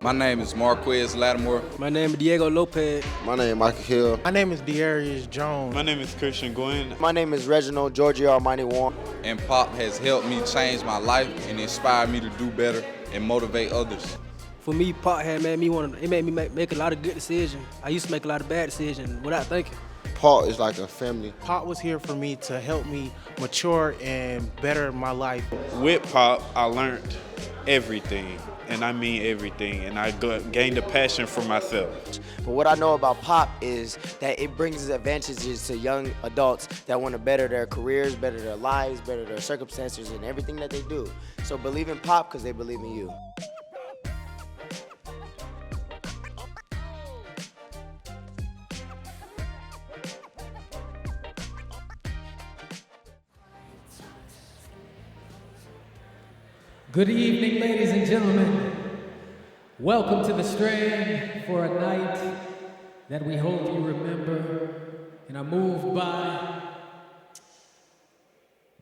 My name is Marquez Lattimore. My name is Diego Lopez. My name is Michael Hill. My name is Dearius Jones. My name is Christian Gwen. My name is Reginald Giorgio Almighty Warren. And POPP has helped me change my life and inspired me to do better and motivate others. For me, POPP had made me make a lot of good decisions. I used to make a lot of bad decisions without thinking. POPP is like a family. POPP was here for me to help me mature and better my life. With POPP, I learned everything, and I mean everything, and I gained a passion for myself. But what I know about POPP is that it brings advantages to young adults that want to better their careers, better their lives, better their circumstances, and everything that they do. So believe in POPP because they believe in you. Good evening, ladies and gentlemen. Welcome to the Strand for a night that we hope you remember and are moved by.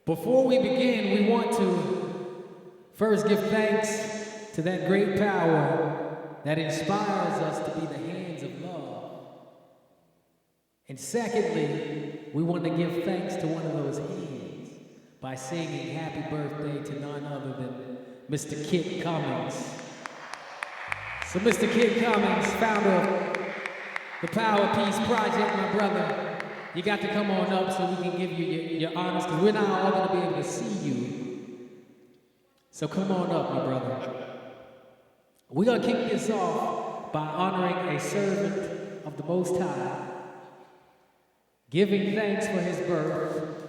Before we begin, we want to first give thanks to that great power that inspires us to be the hands of love. And secondly, we want to give thanks to one of those hands by singing happy birthday to none other than Mr. Kit Cummings. So Mr. Kit Cummings, founder of the Power Peace Project, my brother, you got to come on up so we can give you your honors, because we're not all going to be able to see you. So come on up, my brother. We're going to kick this off by honoring a servant of the Most High, giving thanks for his birth,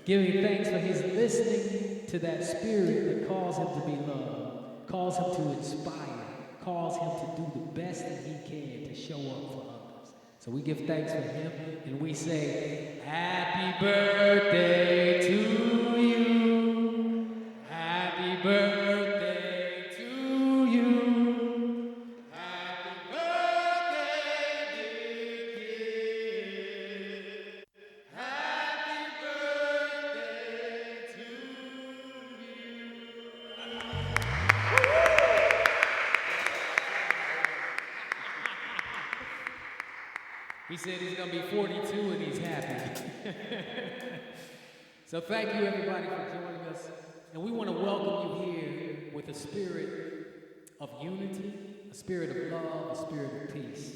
giving thanks for his listening to that spirit that calls him to be loved, calls him to inspire, calls him to do the best that he can to show up for others. So we give thanks for him and we say, happy birthday to you. Happy birthday to you. Happy birthday, dear kid. Happy birthday to you. He said he's going to be 42 and he's happy. So thank you everybody for joining us. And we want to welcome you here with a spirit of unity, a spirit of love, a spirit of peace.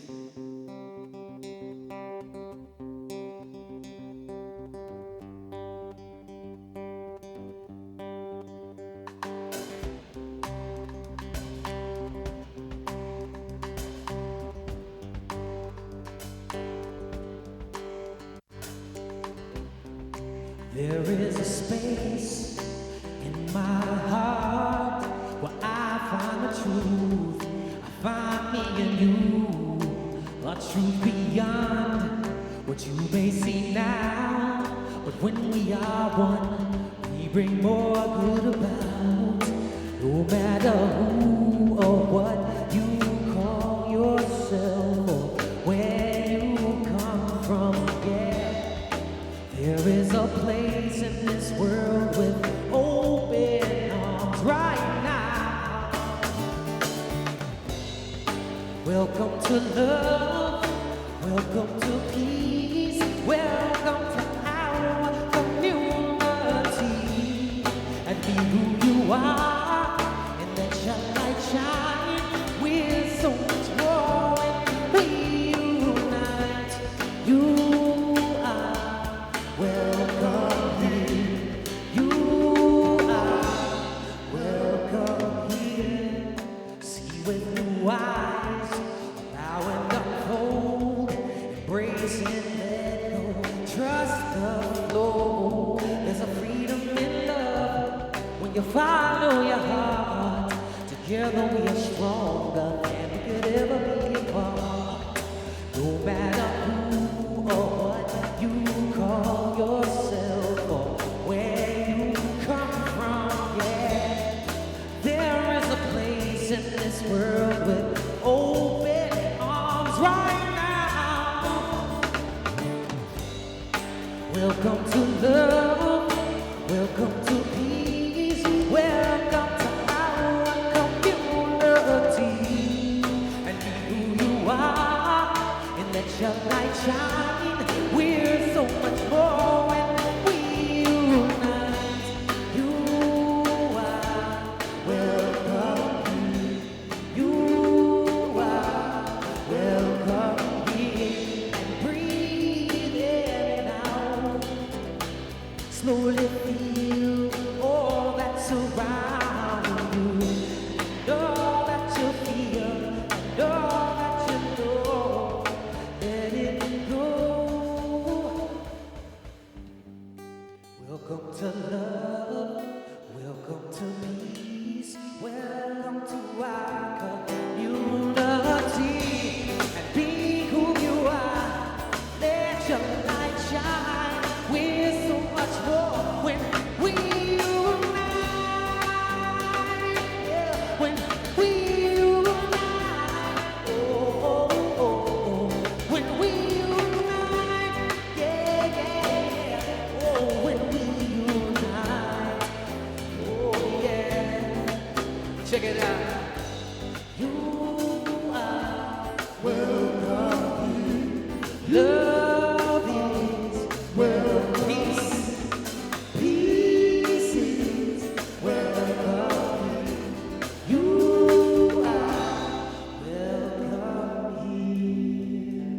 There is a space in my heart where I find the truth. I find me and you, a truth beyond what you may see now. But when we are one, we bring more good about. No matter who or what you call yourself or where you come from, yeah. There is a place in this world with open arms right now. Welcome to love, welcome to peace, welcome to our community. And be who you are, and let your light shine with so much more when we unite. You welcome here, you are welcome here. See with new eyes, allow and unfold, embrace and let go, trust the flow. There's a freedom in love when you follow your heart. Together we are stronger than we could ever be apart. No matter who or what you call yourself or where you come from, yeah. There is a place in this world with open arms right now. Welcome to love, welcome to peace, welcome to our community. You are welcome here. Love is welcome. Peace is welcome here. You are welcome here.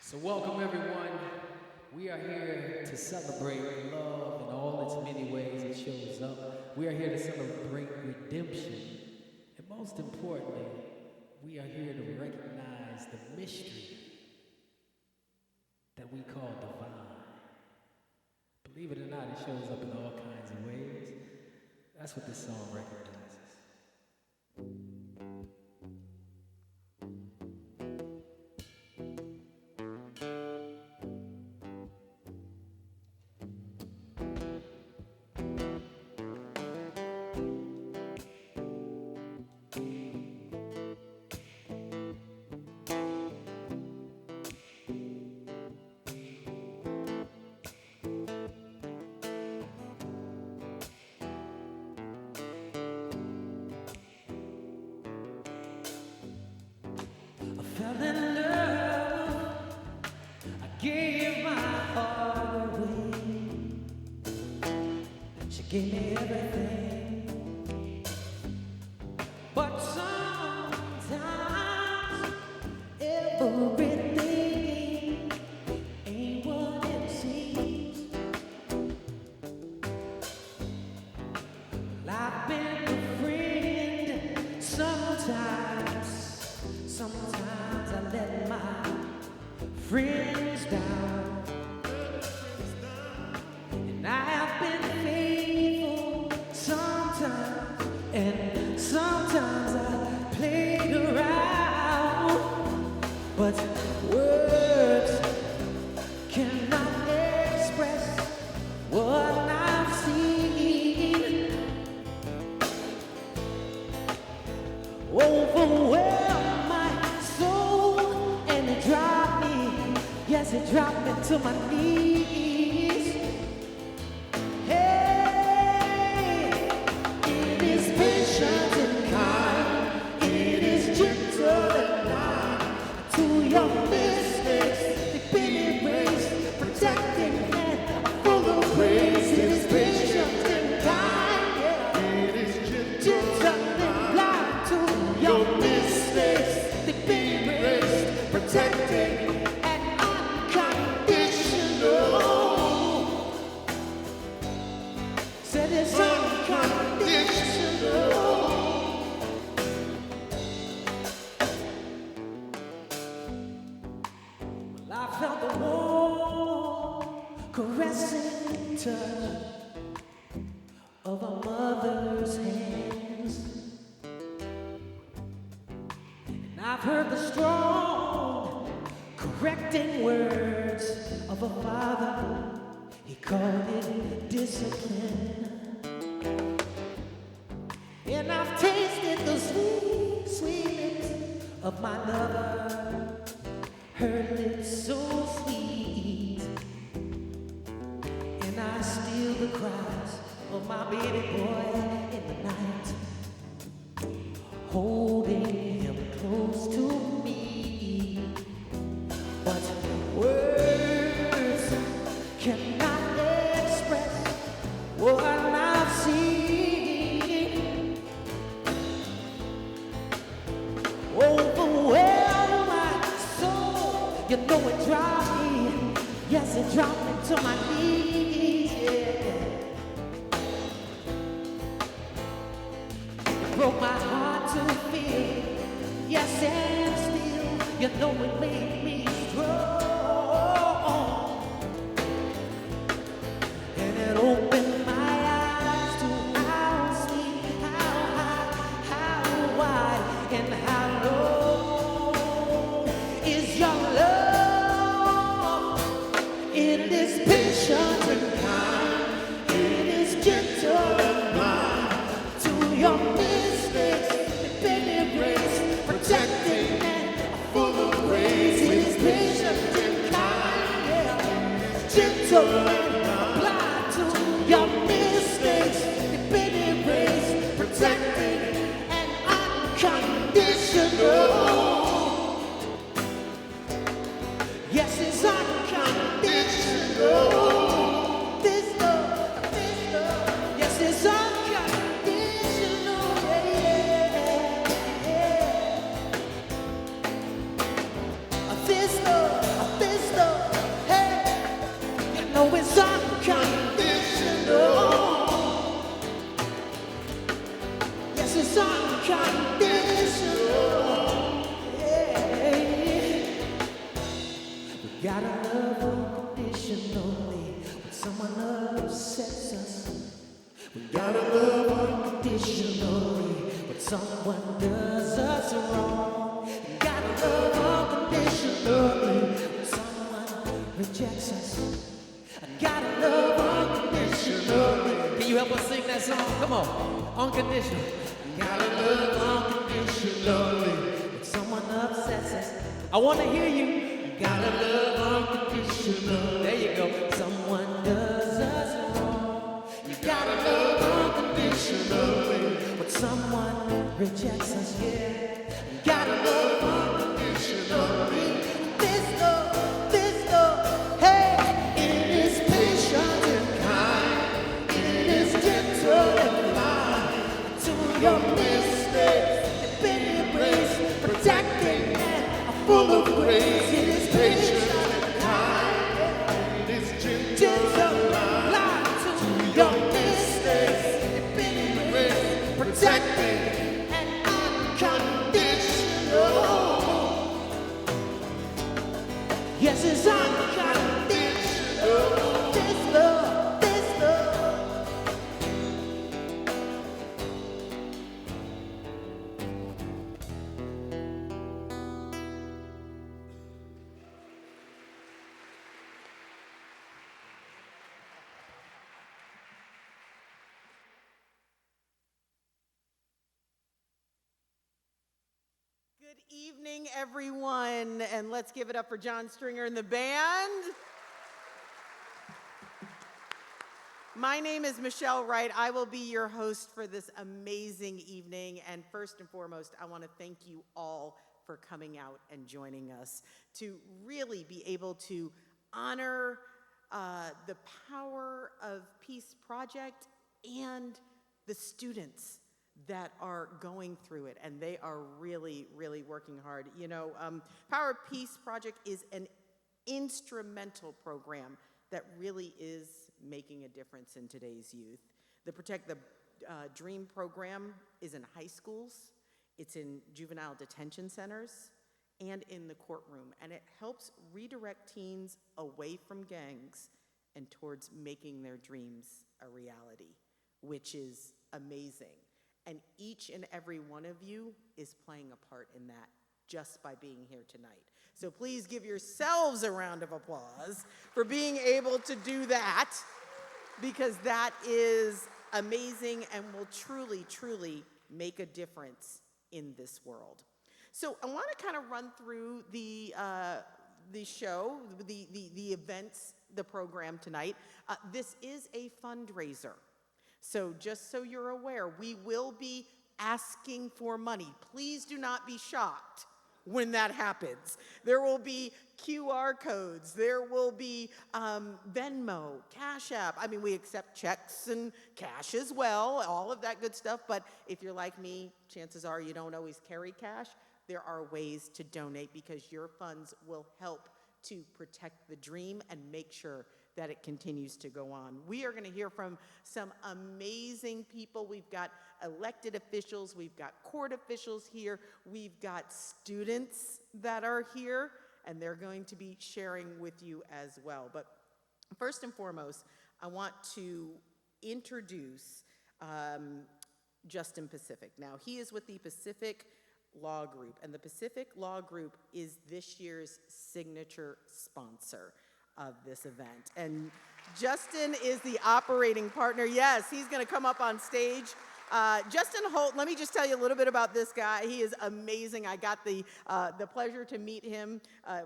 So welcome everyone. We are here to celebrate love in all its many ways it shows up. We are here to celebrate redemption. And most importantly, we are here to recognize the mystery that we call divine. Believe it or not, it shows up in all kinds of ways. That's what this song recognizes. I fell in love. I gave my heart away. She gave me everything. But sometimes everything ain't what it seems. Well, I've been a friend sometimes. Sometimes I let my friends down, and I have been faithful sometimes, and sometimes I played around, but words cannot express what I've seen. Overwhelm my soul, and it dropped me. Yes, it dropped me to my knees. Hey, it is patient and kind. It is gentle and kind. To your mistakes, they've been erased. Protecting and full of praise. It is patient and kind. Yeah. It is gentle and blind. To your mistakes, they've been erased. Protecting and unconditional. Said it's unconditional. Well, I felt the warm, caressing touch of a mother's hands. And I've heard the strong, correcting words of a father. He called it discipline. And I've tasted the sweet, sweetness of my lover. Her lips so sweet. And I steal the cries of my baby boy in the night, holding him close to me. But words cannot express what I've seen. Overwhelm my soul, you know it dropped me. Yes, it dropped me to my knees. Yeah. It broke my heart to feel. Yes, and still, you know it made me strong. And it opened my eyes to how sweet, how high, how wide, and how low is your love. It is patient and kind. It is gentle and mild. To your mistakes, they've been erased. Protecting and full of grace. It is gentle and blind to your mistakes. You've been erased, protecting and unconditional. Yes, it's unconditional. This love, yes, it's unconditional. Yeah, yeah. This love, hey, you know it's unconditional. Yes, it's unconditional. Yeah. We gotta love unconditionally when someone upsets us. We gotta love unconditionally when someone does us wrong. We gotta love unconditionally when someone rejects us. I gotta love unconditionally. Can you help us sing that song? Come on. Unconditional. Gotta love unconditionally when someone upsets us. I wanna hear you. Gotta love unconditionally. There you go. Someone does us wrong. You gotta love unconditionally when someone rejects us. Yeah. You gotta love unconditionally. This love, hey, it is patient and kind. It is gentle and kind. To your mistakes, you've been embraced, protecting and full of grace. It is patient and kind. It is gentle and kind. To your mistakes, you've been embraced, protecting and unconditional. Yes, it's unconditional. This love, this love. Good evening, everyone, and let's give it up for John Stringer and the band. My name is Michelle Wright. I will be your host for this amazing evening, and first and foremost, I want to thank you all for coming out and joining us to really be able to honor the power of Peace Project and the students that are going through it, and they are really, really working hard. You know, Power of Peace Project is an instrumental program that really is making a difference in today's youth. The Protect the Dream program is in high schools, it's in juvenile detention centers, and in the courtroom, and it helps redirect teens away from gangs and towards making their dreams a reality, which is amazing. And each and every one of you is playing a part in that just by being here tonight. So please give yourselves a round of applause for being able to do that, because that is amazing and will truly, truly make a difference in this world. So I want to kind of run through the show, the events, the program tonight. This is a fundraiser. So just so you're aware, we will be asking for money. Please do not be shocked when that happens. There will be QR codes. There will be Venmo, Cash App. I mean, we accept checks and cash as well, all of that good stuff. But if you're like me, chances are you don't always carry cash. There are ways to donate because your funds will help to protect the dream and make sure that it continues to go on. We are going to hear from some amazing people. We've got elected officials, we've got court officials here, we've got students that are here, and they're going to be sharing with you as well. But first and foremost, I want to introduce Justin Pacific. Now, he is with the Pacific Law Group, and the Pacific Law Group is this year's signature sponsor of this event. And Justin is the operating partner. Yes, he's going to come up on stage Justin Holt, let me just tell you a little bit about this guy. He is amazing. I got the pleasure to meet him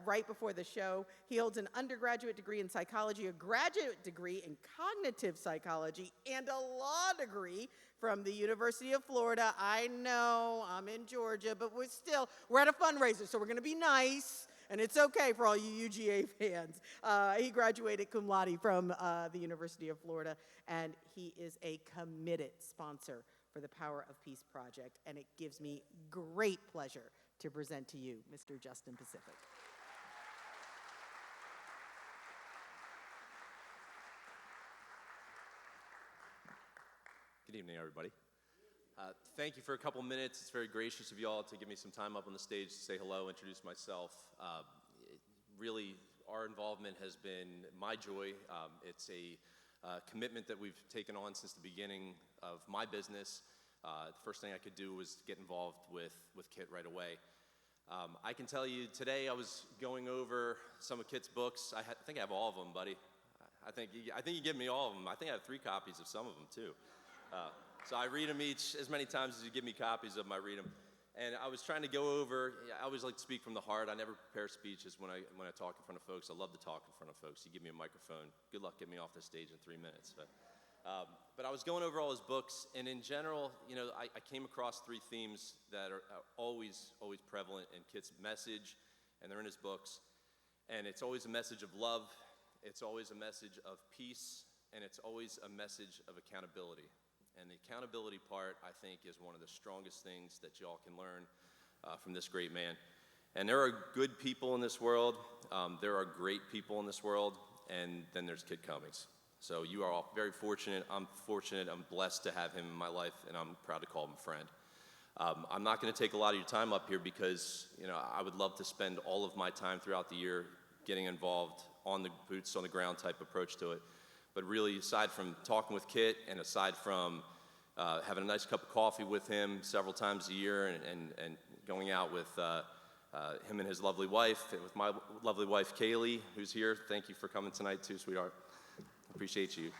right before the show. He holds an undergraduate degree in psychology, a graduate degree in cognitive psychology, and a law degree from the University of Florida. I know I'm in Georgia, but we're at a fundraiser, so we're going to be nice. And it's okay for all you UGA fans. He graduated cum laude from the University of Florida, and he is a committed sponsor for the Power of Peace Project, and it gives me great pleasure to present to you Mr. Justin Pacific. Good evening, everybody. Thank you for a couple minutes. It's very gracious of you all to give me some time up on the stage to say hello, introduce myself. Really, our involvement has been my joy. It's a commitment that we've taken on since the beginning of my business. The first thing I could do was get involved with Kit right away. I can tell you today I was going over some of Kit's books. I think I have all of them, buddy. I think you give me all of them. I think I have 3 copies of some of them, too. So I read them each as many times as you give me copies of them, I read them. And I was trying to go over, I always like to speak from the heart. I never prepare speeches when I talk in front of folks. I love to talk in front of folks. You give me a microphone, good luck getting me off the stage in 3 minutes. But I was going over all his books, and in general, I came across 3 themes that are always prevalent in Kit's message, and they're in his books. And it's always a message of love, it's always a message of peace, and it's always a message of accountability. And the accountability part, I think, is one of the strongest things that y'all can learn from this great man. And there are good people in this world, there are great people in this world, and then there's Kit Cummings. So you are all very fortunate. I'm fortunate. I'm blessed to have him in my life, and I'm proud to call him a friend. I'm not going to take a lot of your time up here because I would love to spend all of my time throughout the year getting involved on the boots on the ground type approach to it. But really, aside from talking with Kit and aside from having a nice cup of coffee with him several times a year and going out with him and his lovely wife, with my lovely wife, Kaylee, who's here. Thank you for coming tonight, too, sweetheart. Appreciate you.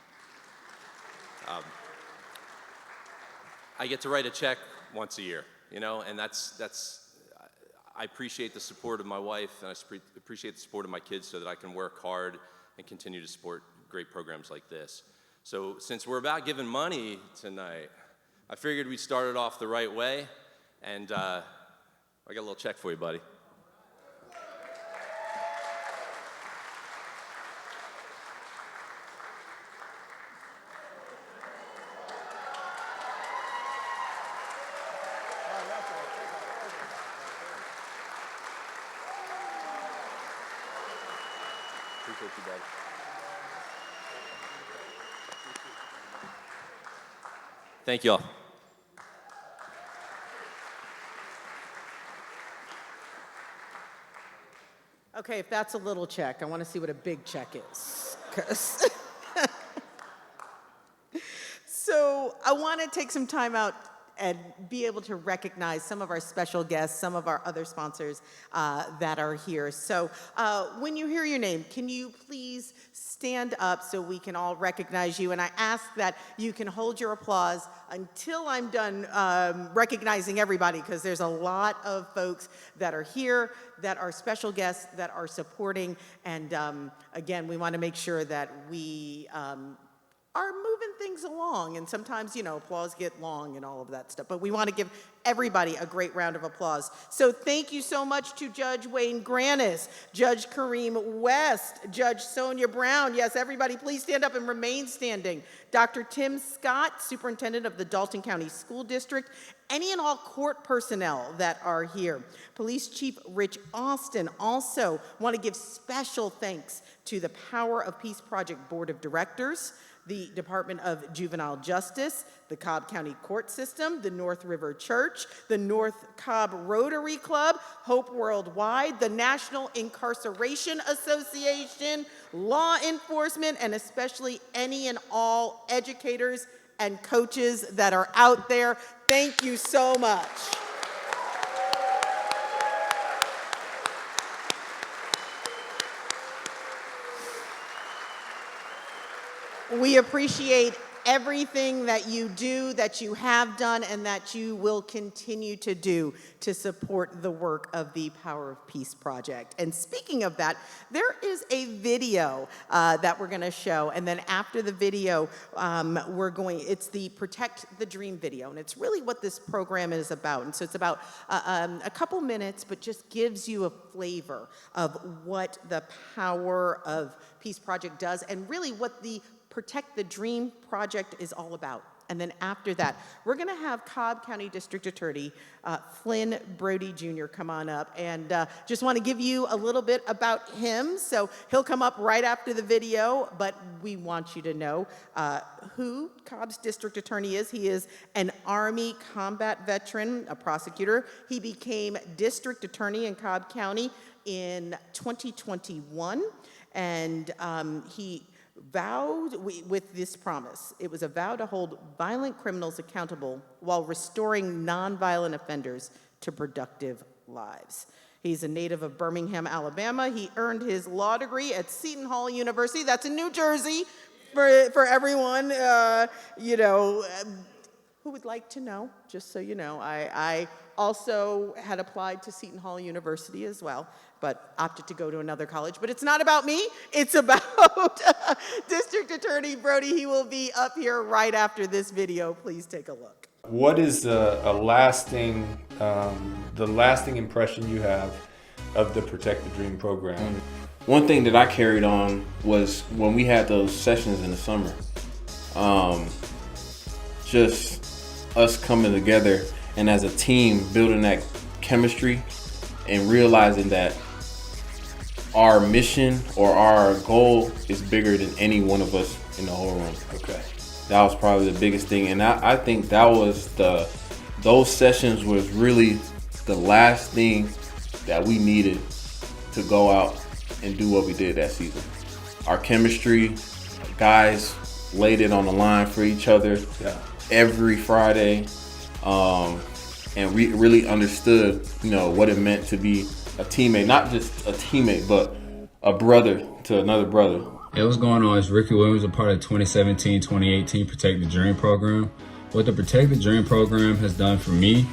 I get to write a check once a year, and I appreciate the support of my wife, and I appreciate the support of my kids so that I can work hard and continue to support great programs like this. So since we're about giving money tonight, I figured we'd start it off the right way, and I got a little check for you, buddy. Appreciate you, buddy. Thank you all. Okay, if that's a little check, I want to see what a big check is. 'Cause so I want to take some time out and be able to recognize some of our special guests, some of our other sponsors that are here. So when you hear your name, can you please stand up so we can all recognize you? And I ask that you can hold your applause until I'm done recognizing everybody, because there's a lot of folks that are here, that are special guests, that are supporting. And again, we want to make sure that we are moving things along, and sometimes, applause get long and all of that stuff, but we want to give everybody a great round of applause. So thank you so much to Judge Wayne Granis, Judge Kareem West, Judge Sonia Brown. Yes, everybody, please stand up and remain standing. Dr. Tim Scott, Superintendent of the Dalton County School District, any and all court personnel that are here. Police Chief Rich Austin. Also want to give special thanks to the Power of Peace Project Board of Directors, the Department of Juvenile Justice, the Cobb County Court System, the North River Church, the North Cobb Rotary Club, Hope Worldwide, the National Incarceration Association, law enforcement, and especially any and all educators and coaches that are out there. Thank you so much. We appreciate everything that you do, that you have done, and that you will continue to do to support the work of the Power of Peace Project. And speaking of that, there is a video that we're going to show, and then after the video, it's the Protect the Dream video, and it's really what this program is about. And so it's about a couple minutes, but just gives you a flavor of what the Power of Peace Project does, and really what the Protect the Dream Project is all about. And then after that, we're going to have Cobb County District Attorney Flynn Brody Jr. come on up, and just want to give you a little bit about him. So he'll come up right after the video, but we want you to know who Cobb's District Attorney is. He is an Army combat veteran, a prosecutor. He became District Attorney in Cobb County in 2021, and he vowed with this promise. It was a vow to hold violent criminals accountable while restoring nonviolent offenders to productive lives. He's a native of Birmingham, Alabama. He earned his law degree at Seton Hall University. That's in New Jersey for everyone, who would like to know, just so you know. I also had applied to Seton Hall University as well, but opted to go to another college. But it's not about me, it's about District Attorney Brody. He will be up here right after this video. Please take a look. What is the lasting impression you have of the Protect the Dream program? One thing that I carried on was when we had those sessions in the summer. Just us coming together and as a team building that chemistry and realizing that our mission or our goal is bigger than any one of us in the whole room. Okay. That was probably the biggest thing. And I think that was those sessions was really the last thing that we needed to go out and do what we did that season. Our chemistry, guys laid it on the line for each other every Friday. And we really understood, what it meant to be a teammate, not just a teammate, but a brother to another brother. Hey, what's going on? It's Ricky Williams, a part of the 2017-2018 Protect the Dream program. What the Protect the Dream program has done for me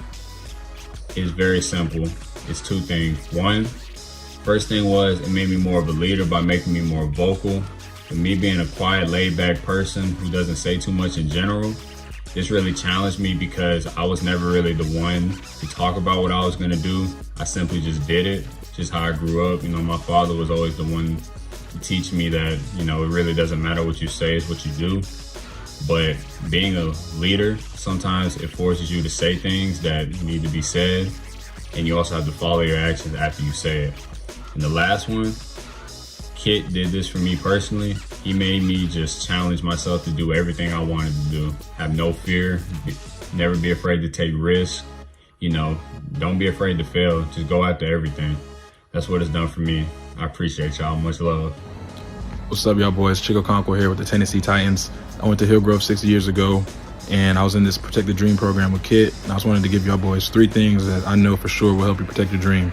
is very simple. It's two things. One, first thing was it made me more of a leader by making me more vocal. For me being a quiet, laid-back person who doesn't say too much in general, this really challenged me because I was never really the one to talk about what I was gonna do. I simply just did it, just how I grew up. My father was always the one to teach me that, it really doesn't matter what you say, it's what you do. But being a leader, sometimes it forces you to say things that need to be said, and you also have to follow your actions after you say it. And the last one, Kit did this for me personally. He made me just challenge myself to do everything I wanted to do. Have no fear, never be afraid to take risks. Don't be afraid to fail, just go after everything. That's what it's done for me. I appreciate y'all, much love. What's up, y'all boys? Chico Conquer here with the Tennessee Titans. I went to Hillgrove 6 years ago, and I was in this Protect the Dream program with Kit, and I just wanted to give y'all boys 3 things that I know for sure will help you protect your dream.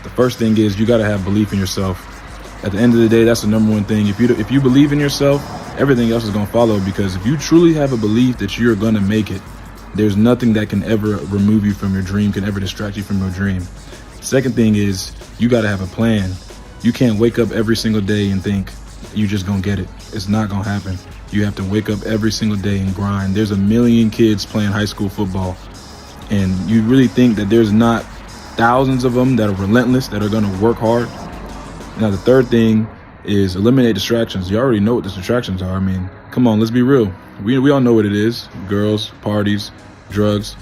The first thing is you gotta have belief in yourself. At the end of the day, that's the number one thing. If you believe in yourself, everything else is gonna follow, because if you truly have a belief that you're gonna make it, there's nothing that can ever remove you from your dream, can ever distract you from your dream. Second thing is you gotta have a plan. You can't wake up every single day and think you're just gonna get it. It's not gonna happen. You have to wake up every single day and grind. There's a million kids playing high school football, and you really think that there's not thousands of them that are relentless, that are gonna work hard? Now, the third thing is eliminate distractions. You already know what the distractions are. Come on, let's be real. We all know what it is. Girls, parties, drugs.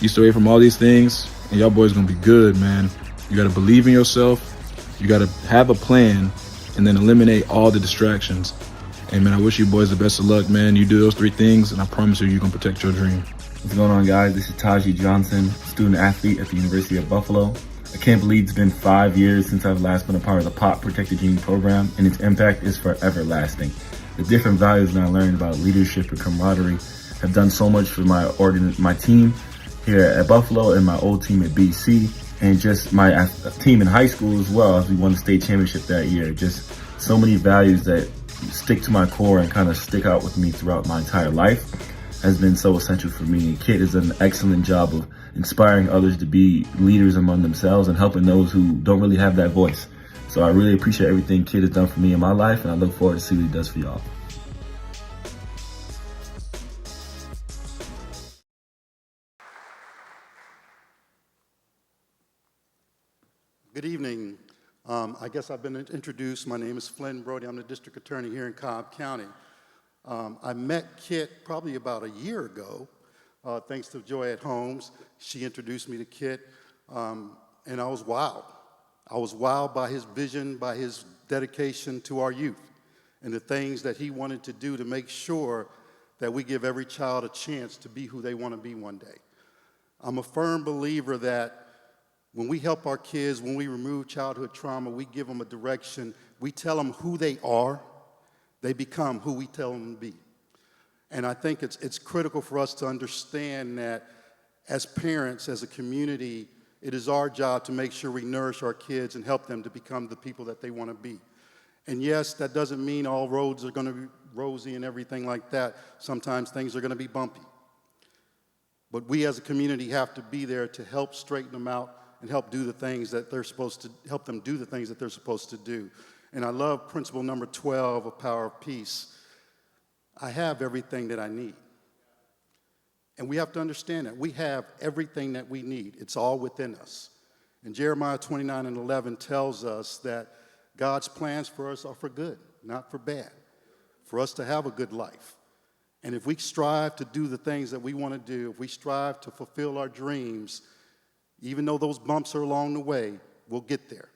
You stay away from all these things, and y'all boys gonna be good, man. You gotta believe in yourself. You gotta have a plan, and then eliminate all the distractions. And man, I wish you boys the best of luck, man. You do those 3 things, and I promise you're gonna protect your dream. What's going on, guys? This is Taji Johnson, student athlete at the University of Buffalo. I can't believe it's been 5 years since I've last been a part of the POPP Protect the Dream program, and its impact is forever lasting. The different values that I learned about leadership and camaraderie have done so much for my team here at Buffalo and my old team at BC, and just my team in high school as well, as we won the state championship that year. Just so many values that stick to my core and kind of stick out with me throughout my entire life has been so essential for me. And Kit does an excellent job of inspiring others to be leaders among themselves and helping those who don't really have that voice. So I really appreciate everything Kit has done for me in my life, and I look forward to see what he does for y'all. Good evening. I guess I've been introduced. My name is Flynn Brody. I'm the district attorney here in Cobb County. I met Kit probably about a year ago, thanks to Joyette Holmes. She introduced me to Kit, and I was wowed. I was wowed by his vision, by his dedication to our youth, and the things that he wanted to do to make sure that we give every child a chance to be who they want to be one day. I'm a firm believer that when we help our kids, when we remove childhood trauma, we give them a direction, we tell them who they are, they become who we tell them to be. And I think it's critical for us to understand that as parents, as a community, it is our job to make sure we nourish our kids and help them to become the people that they want to be. And yes, that doesn't mean all roads are going to be rosy and everything like that. Sometimes things are going to be bumpy. But we as a community have to be there to help straighten them out and help do the things that they're supposed to, help them do the things that they're supposed to do. And I love principle number 12 of Power of Peace. I have everything that I need. And we have to understand that we have everything that we need. It's all within us. And Jeremiah 29:11 tells us that God's plans for us are for good, not for bad, for us to have a good life. And if we strive to do the things that we want to do, if we strive to fulfill our dreams, even though those bumps are along the way, we'll get there.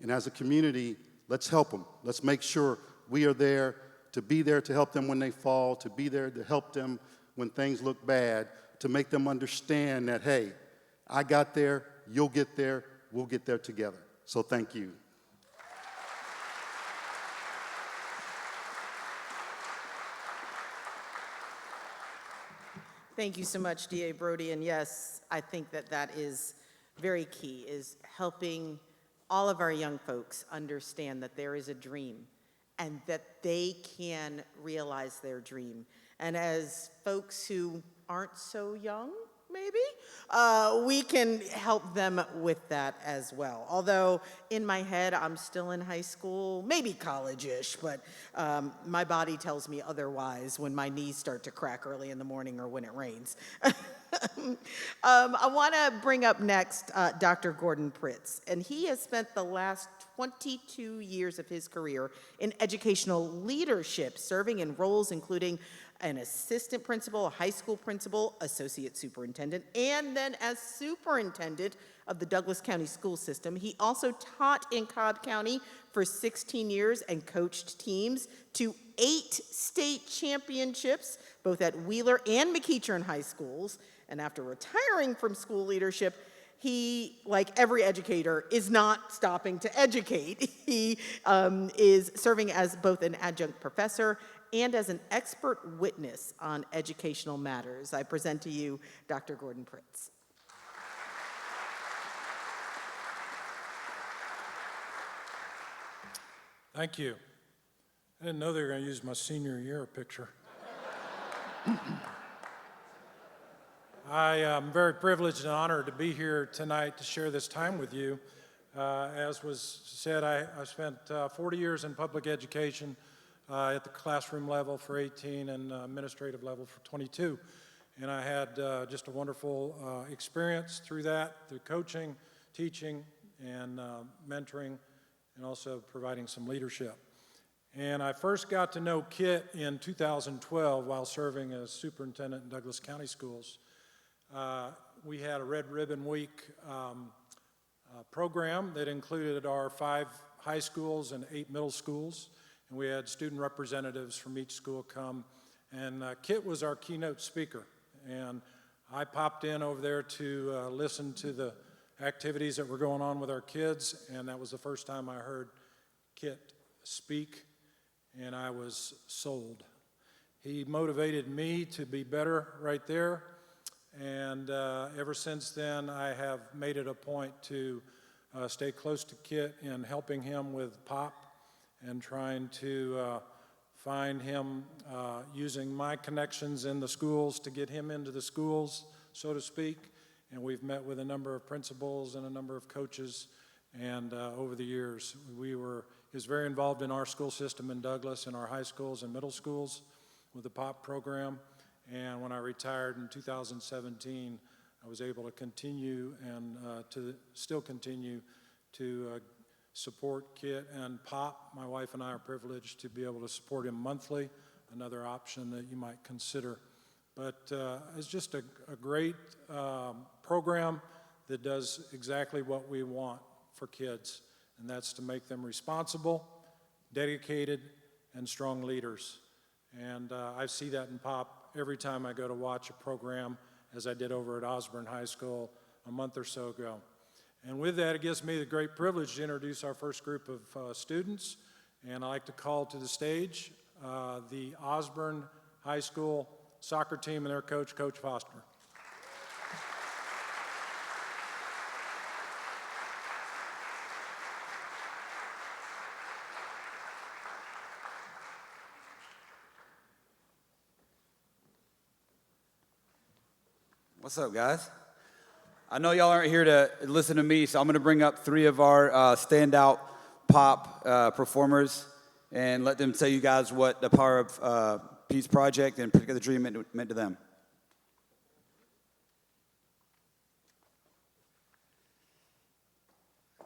And as a community, let's help them. Let's make sure we are there to help them when they fall, to be there to help them when things look bad, to make them understand that, hey, I got there, you'll get there, we'll get there together. So thank you. Thank you so much, D.A. Brody. And yes, I think that is very key, is helping all of our young folks understand that there is a dream and that they can realize their dream. And as folks who aren't so young, maybe, we can help them with that as well. Although in my head, I'm still in high school, maybe college-ish, but my body tells me otherwise when my knees start to crack early in the morning or when it rains. I want to bring up next Dr. Gordon Pritz, and he has spent the last 22 years of his career in educational leadership, serving in roles including an assistant principal, a high school principal, associate superintendent, and then as superintendent of the Douglas County school system. He also taught in Cobb County for 16 years and coached teams to 8 state championships, both at Wheeler and McEachern high schools. And after retiring from school leadership, he, like every educator, is not stopping to educate. He is serving as both an adjunct professor and as an expert witness on educational matters. I present to you Dr. Gordon Pritz. Thank you. I didn't know they were going to use my senior year picture. I am very privileged and honored to be here tonight to share this time with you. As was said, I spent 40 years in public education at the classroom level for 18 and administrative level for 22. And I had just a wonderful experience through that, through coaching, teaching, and mentoring, and also providing some leadership. And I first got to know Kit in 2012 while serving as superintendent in Douglas County Schools. We had a Red Ribbon Week program that included our 5 high schools and 8 middle schools. And we had student representatives from each school come. And Kit was our keynote speaker. And I popped in over there to listen to the activities that were going on with our kids. And that was the first time I heard Kit speak. And I was sold. He motivated me to be better right there. And ever since then, I have made it a point to stay close to Kit in helping him with POPP and trying to find him using my connections in the schools to get him into the schools, so to speak. And we've met with a number of principals and a number of coaches, and over the years he was very involved in our school system in Douglas, in our high schools and middle schools with the POPP program. And when I retired in 2017, I was able to continue and to still continue to support Kit and POPP. My wife and I are privileged to be able to support him monthly, another option that you might consider. But it's just a great program that does exactly what we want for kids, and that's to make them responsible, dedicated, and strong leaders. And I see that in POPP every time I go to watch a program, as I did over at Osborne High School a month or so ago. And with that, it gives me the great privilege to introduce our first group of students. And I'd like to call to the stage the Osborne High School soccer team and their coach, Coach Foster. What's up, guys? I know y'all aren't here to listen to me, so I'm going to bring up three of our standout POPP performers and let them tell you guys what the Power of Peace Project and Protect the Dream meant to them.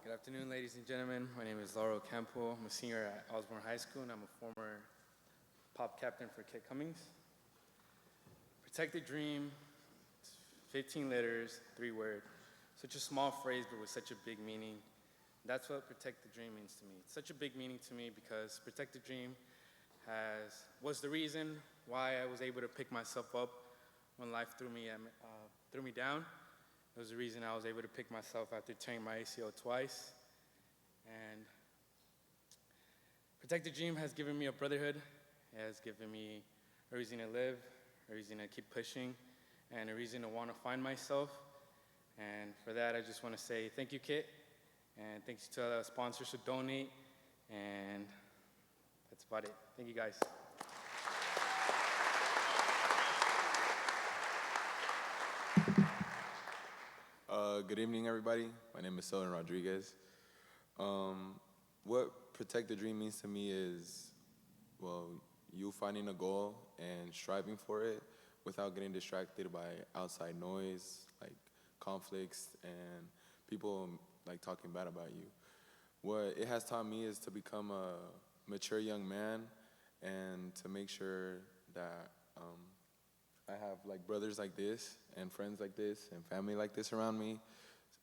Good afternoon, ladies and gentlemen. My name is Lauro Campo. I'm a senior at Osborne High School, and I'm a former POPP captain for Kit Cummings. Protect the Dream. 15 letters, 3 words. Such a small phrase, but with such a big meaning. That's what Protect the Dream means to me. It's such a big meaning to me because Protect the Dream was the reason why I was able to pick myself up when life threw me down. It was the reason I was able to pick myself after tearing my ACL twice. And Protect the Dream has given me a brotherhood. It has given me a reason to live, a reason to keep pushing, and a reason to want to find myself. And for that, I just want to say thank you, Kit, and thanks to the sponsors who donate, and that's about it. Thank you, guys. Good evening, everybody. My name is Selden Rodriguez. What Protect the Dream means to me is, well, you finding a goal and striving for it without getting distracted by outside noise, like conflicts and people like talking bad about you. What it has taught me is to become a mature young man and to make sure that I have like brothers like this and friends like this and family like this around me,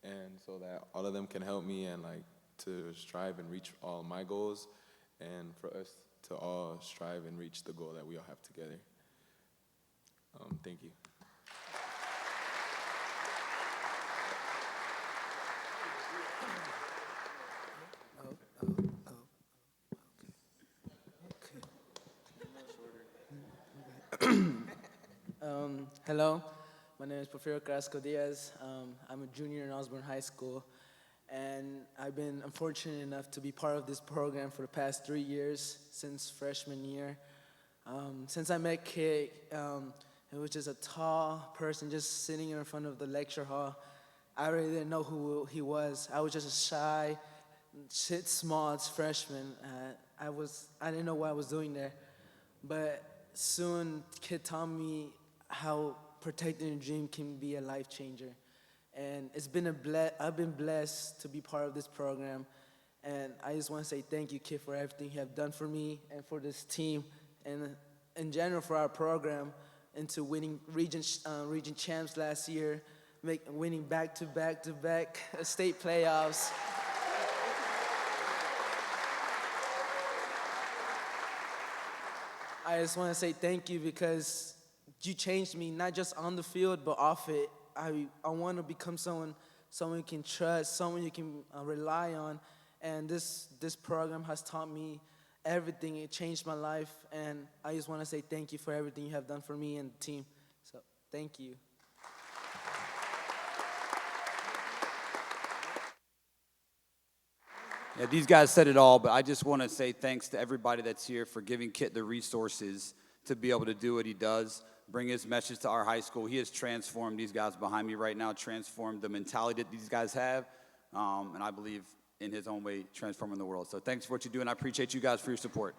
and so that all of them can help me and like to strive and reach all my goals, and for us to all strive and reach the goal that we all have together. Thank you. Hello, my name is Porfirio Carrasco Diaz. I'm a junior in Osborne High School, and I've been unfortunate enough to be part of this program for the past 3 years, since freshman year. Since I met Kit, it was just a tall person just sitting in front of the lecture hall. I really didn't know who he was. I was just a shy, small freshman. I didn't know what I was doing there. But soon, Kit taught me how protecting a dream can be a life changer. And I've been blessed to be part of this program. And I just want to say thank you, Kit, for everything you have done for me and for this team, and in general for our program, into winning region champs last year, winning back-to-back state playoffs. I just want to say thank you because you changed me, not just on the field, but off it. I want to become someone you can trust, someone you can rely on. And this program has taught me everything. It changed my life. And I just want to say thank you for everything you have done for me and the team. So thank you. Yeah, these guys said it all, but I just want to say thanks to everybody that's here for giving Kit the resources to be able to do what he does, bring his message to our high school. He has transformed these guys behind me right now, transformed the mentality that these guys have, and I believe in his own way transforming the world. So thanks for what you do, and I appreciate you guys for your support.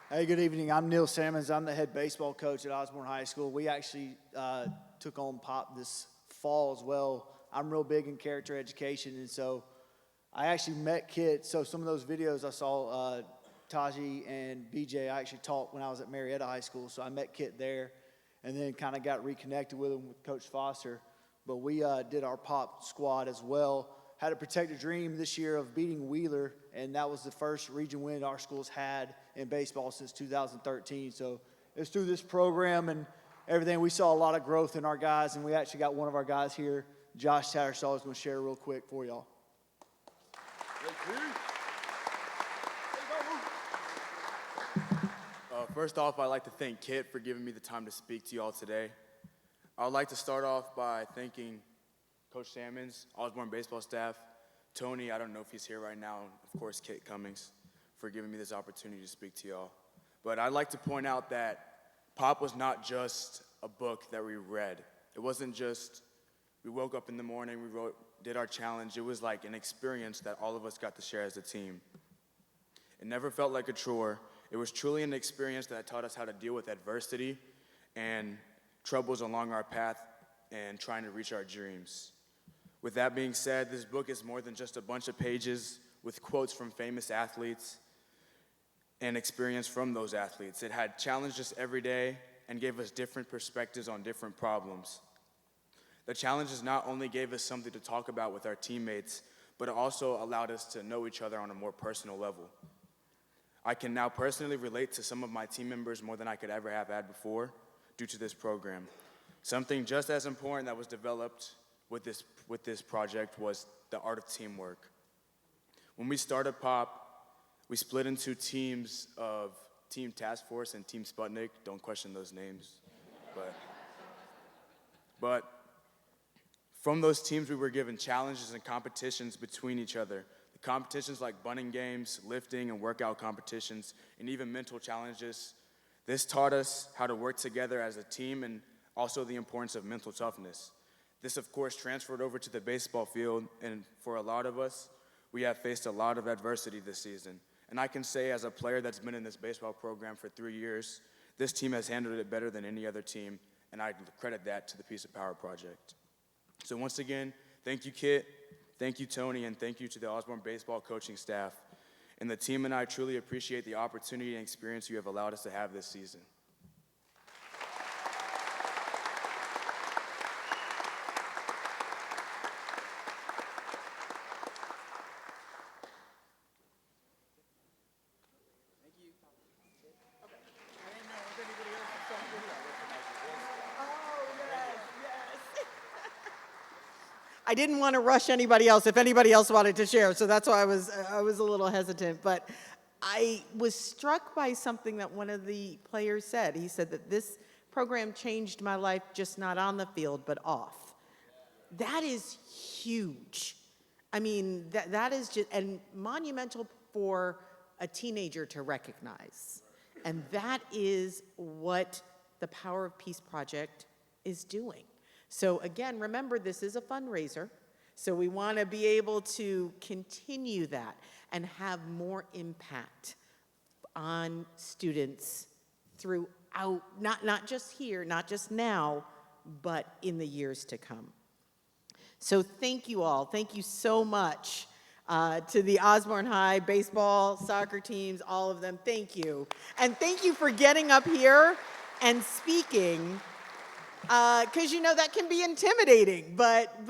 Hey, good evening. I'm Neil Sammons. I'm the head baseball coach at Osborne High School. We actually took on POPP this fall as well. I'm real big in character education, and so I actually met Kit. So some of those videos I saw, Taji and BJ, I actually taught when I was at Marietta High School, so I met Kit there and then kind of got reconnected with him with Coach Foster. But we did our POPP squad as well. Had a Protect a Dream this year of beating Wheeler, and that was the first region win our school's had in baseball since 2013. So it's through this program and everything. We saw a lot of growth in our guys, and we actually got one of our guys here, Josh Tattersall, is going to share real quick for y'all. First off, I'd like to thank Kit for giving me the time to speak to you all today. I would like to start off by thanking Coach Sammons, Osborne baseball staff, Tony, I don't know if he's here right now, and of course Kit Cummings, for giving me this opportunity to speak to y'all. But I'd like to point out that POPP was not just a book that we read. It wasn't just, we woke up in the morning, we did our challenge. It was like an experience that all of us got to share as a team. It never felt like a chore. It was truly an experience that taught us how to deal with adversity and troubles along our path and trying to reach our dreams. With that being said, this book is more than just a bunch of pages with quotes from famous athletes and experience from those athletes. It had challenged us every day and gave us different perspectives on different problems. The challenges not only gave us something to talk about with our teammates, but it also allowed us to know each other on a more personal level. I can now personally relate to some of my team members more than I could ever have had before due to this program. Something just as important that was developed with this project was the art of teamwork. When we started POPP, we split into teams of Team Task Force and Team Sputnik. Don't question those names. But from those teams, we were given challenges and competitions between each other. The competitions like bunting games, lifting, and workout competitions, and even mental challenges. This taught us how to work together as a team and also the importance of mental toughness. This, of course, transferred over to the baseball field, and for a lot of us, we have faced a lot of adversity this season. And I can say, as a player that's been in this baseball program for 3 years, this team has handled it better than any other team, and I credit that to the Piece of Power Project. So once again, thank you, Kit, thank you, Tony, and thank you to the Osborne baseball coaching staff. And the team and I truly appreciate the opportunity and experience you have allowed us to have this season. I didn't want to rush anybody else if anybody else wanted to share, so that's why I was a little hesitant. But I was struck by something that one of the players said. He said that this program changed my life, just not on the field, but off. That is huge. I mean, that is just, and monumental for a teenager to recognize. And that is what the Power of Peace Project is doing. So again, remember, this is a fundraiser, so we want to be able to continue that and have more impact on students throughout, not just here, not just now, but in the years to come. So thank you all. Thank you so much to the Osborne High baseball, soccer teams, all of them. Thank you. And thank you for getting up here and speaking. Because, you know, that can be intimidating, but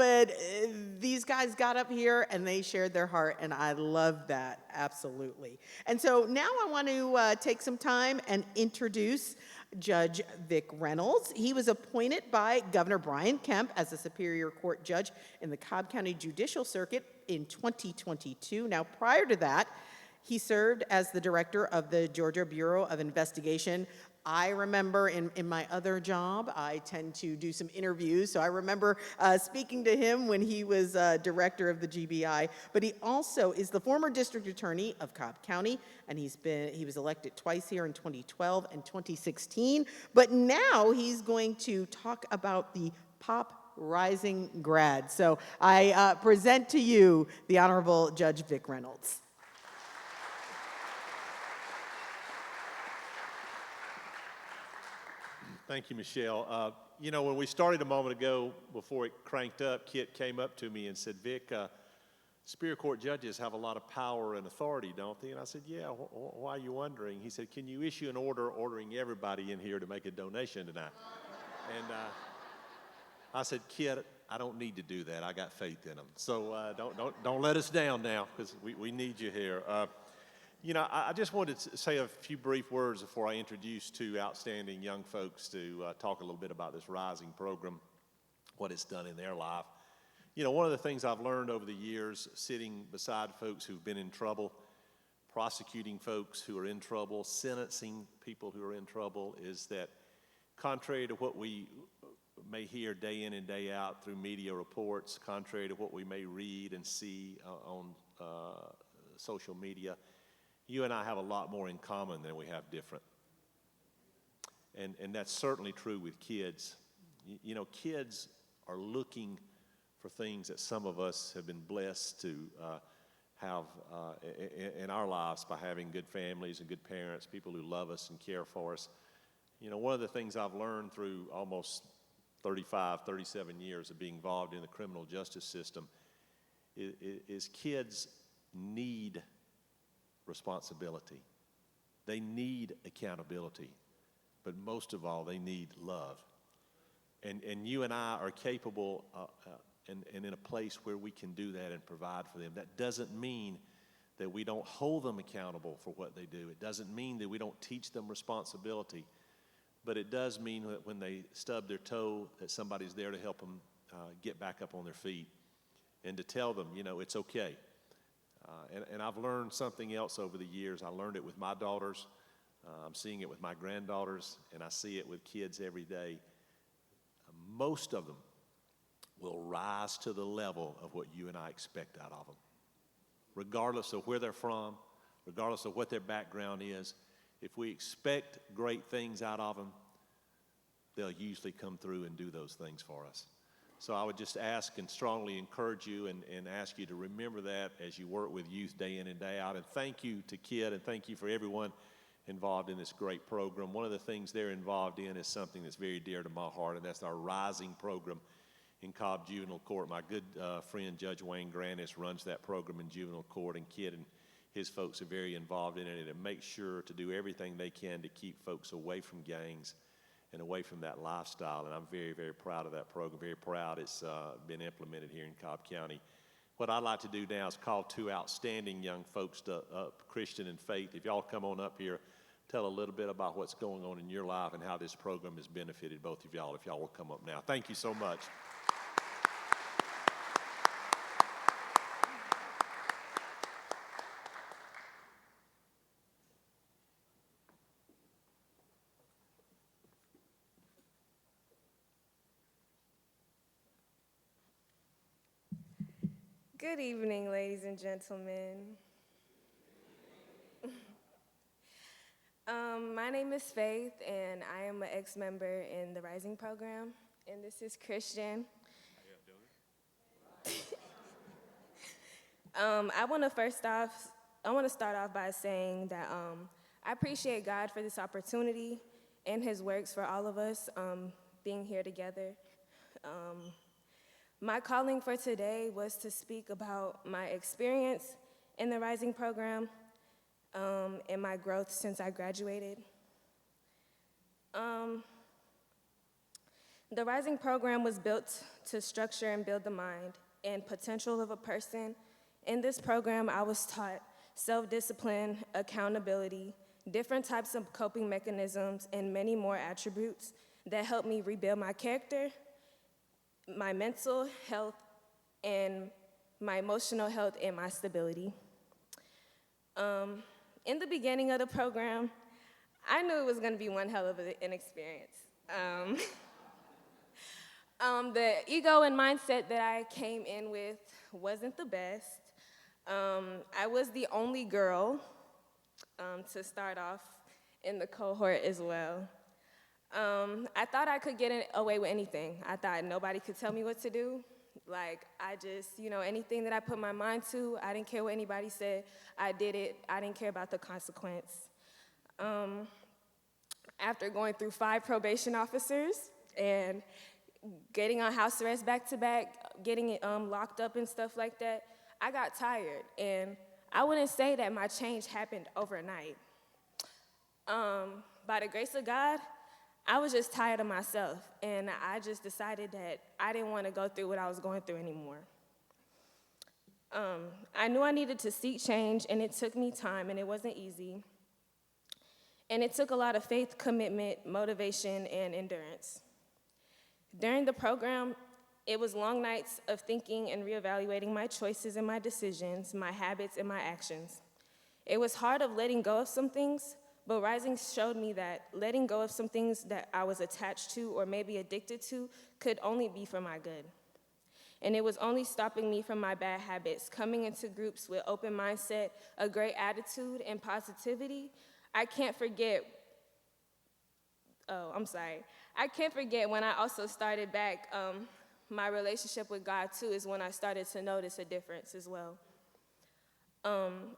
these guys got up here and they shared their heart, and I love that, absolutely. And so now I want to take some time and introduce Judge Vic Reynolds. He was appointed by Governor Brian Kemp as a Superior Court judge in the Cobb County Judicial Circuit in 2022. Now, prior to that, he served as the director of the Georgia Bureau of Investigation. I remember in my other job, I tend to do some interviews, so I remember speaking to him when he was director of the GBI, but he also is the former district attorney of Cobb County, and he was elected twice here in 2012 and 2016, but now he's going to talk about the POPP Rising Grad. So I present to you the Honorable Judge Vic Reynolds. Thank you, Michelle. You know, when we started a moment ago, before it cranked up, Kit came up to me and said, Vic, Superior Court judges have a lot of power and authority, don't they? And I said, yeah, why are you wondering? He said, can you issue an order ordering everybody in here to make a donation tonight? And I said, Kit, I don't need to do that. I got faith in them. So don't let us down now, because we need you here. You know, I just wanted to say a few brief words before I introduce two outstanding young folks to talk a little bit about this Rising program, what it's done in their life. You know, one of the things I've learned over the years, sitting beside folks who've been in trouble, prosecuting folks who are in trouble, sentencing people who are in trouble, is that contrary to what we may hear day in and day out through media reports, contrary to what we may read and see on social media, you and I have a lot more in common than we have different. And that's certainly true with kids. You know, kids are looking for things that some of us have been blessed to have in our lives by having good families and good parents, people who love us and care for us. You know, one of the things I've learned through almost 35, 37 years of being involved in the criminal justice system is kids need responsibility. They need accountability, but most of all, they need love. And you and I are capable and in a place where we can do that and provide for them. That doesn't mean that we don't hold them accountable for what they do. It doesn't mean that we don't teach them responsibility, but it does mean that when they stub their toe, that somebody's there to help them get back up on their feet and to tell them, you know, it's okay. And I've learned something else over the years. I learned it with my daughters. I'm seeing it with my granddaughters, and I see it with kids every day. Most of them will rise to the level of what you and I expect out of them. Regardless of where they're from, regardless of what their background is, if we expect great things out of them, they'll usually come through and do those things for us. So I would just ask and strongly encourage you and ask you to remember that as you work with youth day in and day out. And thank you to Kid, and thank you for everyone involved in this great program. One of the things they're involved in is something that's very dear to my heart, and that's our Rising program in Cobb Juvenile Court. My good friend Judge Wayne Grannis runs that program in juvenile court, and Kid and his folks are very involved in it and make sure to do everything they can to keep folks away from gangs and away from that lifestyle. And I'm very, very proud of that program, very proud it's been implemented here in Cobb County. What I'd like to do now is call two outstanding young folks to Christian and Faith. If y'all come on up here, tell a little bit about what's going on in your life and how this program has benefited both of y'all, if y'all will come up now. Thank you so much. Good evening, ladies and gentlemen. My name is Faith, and I am an ex-member in the Rising program, and this is Christian. I want to start off by saying that I appreciate God for this opportunity and His works for all of us being here together. My calling for today was to speak about my experience in the Rising program and my growth since I graduated. The Rising program was built to structure and build the mind and potential of a person. In this program, I was taught self-discipline, accountability, different types of coping mechanisms, and many more attributes that helped me rebuild my character, my mental health, and my emotional health, and my stability. In the beginning of the program, I knew it was going to be one hell of an experience. The ego and mindset that I came in with wasn't the best. I was the only girl to start off in the cohort as well. I thought I could get away with anything. I thought nobody could tell me what to do. Like, I just, anything that I put my mind to, I didn't care what anybody said. I did it. I didn't care about the consequence. After going through 5 probation officers and getting on house arrest back to back, getting locked up and stuff like that, I got tired. And I wouldn't say that my change happened overnight. By the grace of God, I was just tired of myself, and I just decided that I didn't want to go through what I was going through anymore. I knew I needed to seek change, and it took me time, and it wasn't easy. And it took a lot of faith, commitment, motivation, and endurance. During the program, it was long nights of thinking and reevaluating my choices and my decisions, my habits and my actions. It was hard of letting go of some things, but Rising showed me that letting go of some things that I was attached to or maybe addicted to could only be for my good. And it was only stopping me from my bad habits, coming into groups with open mindset, a great attitude, and positivity. I can't forget when I also started back my relationship with God too is when I started to notice a difference as well.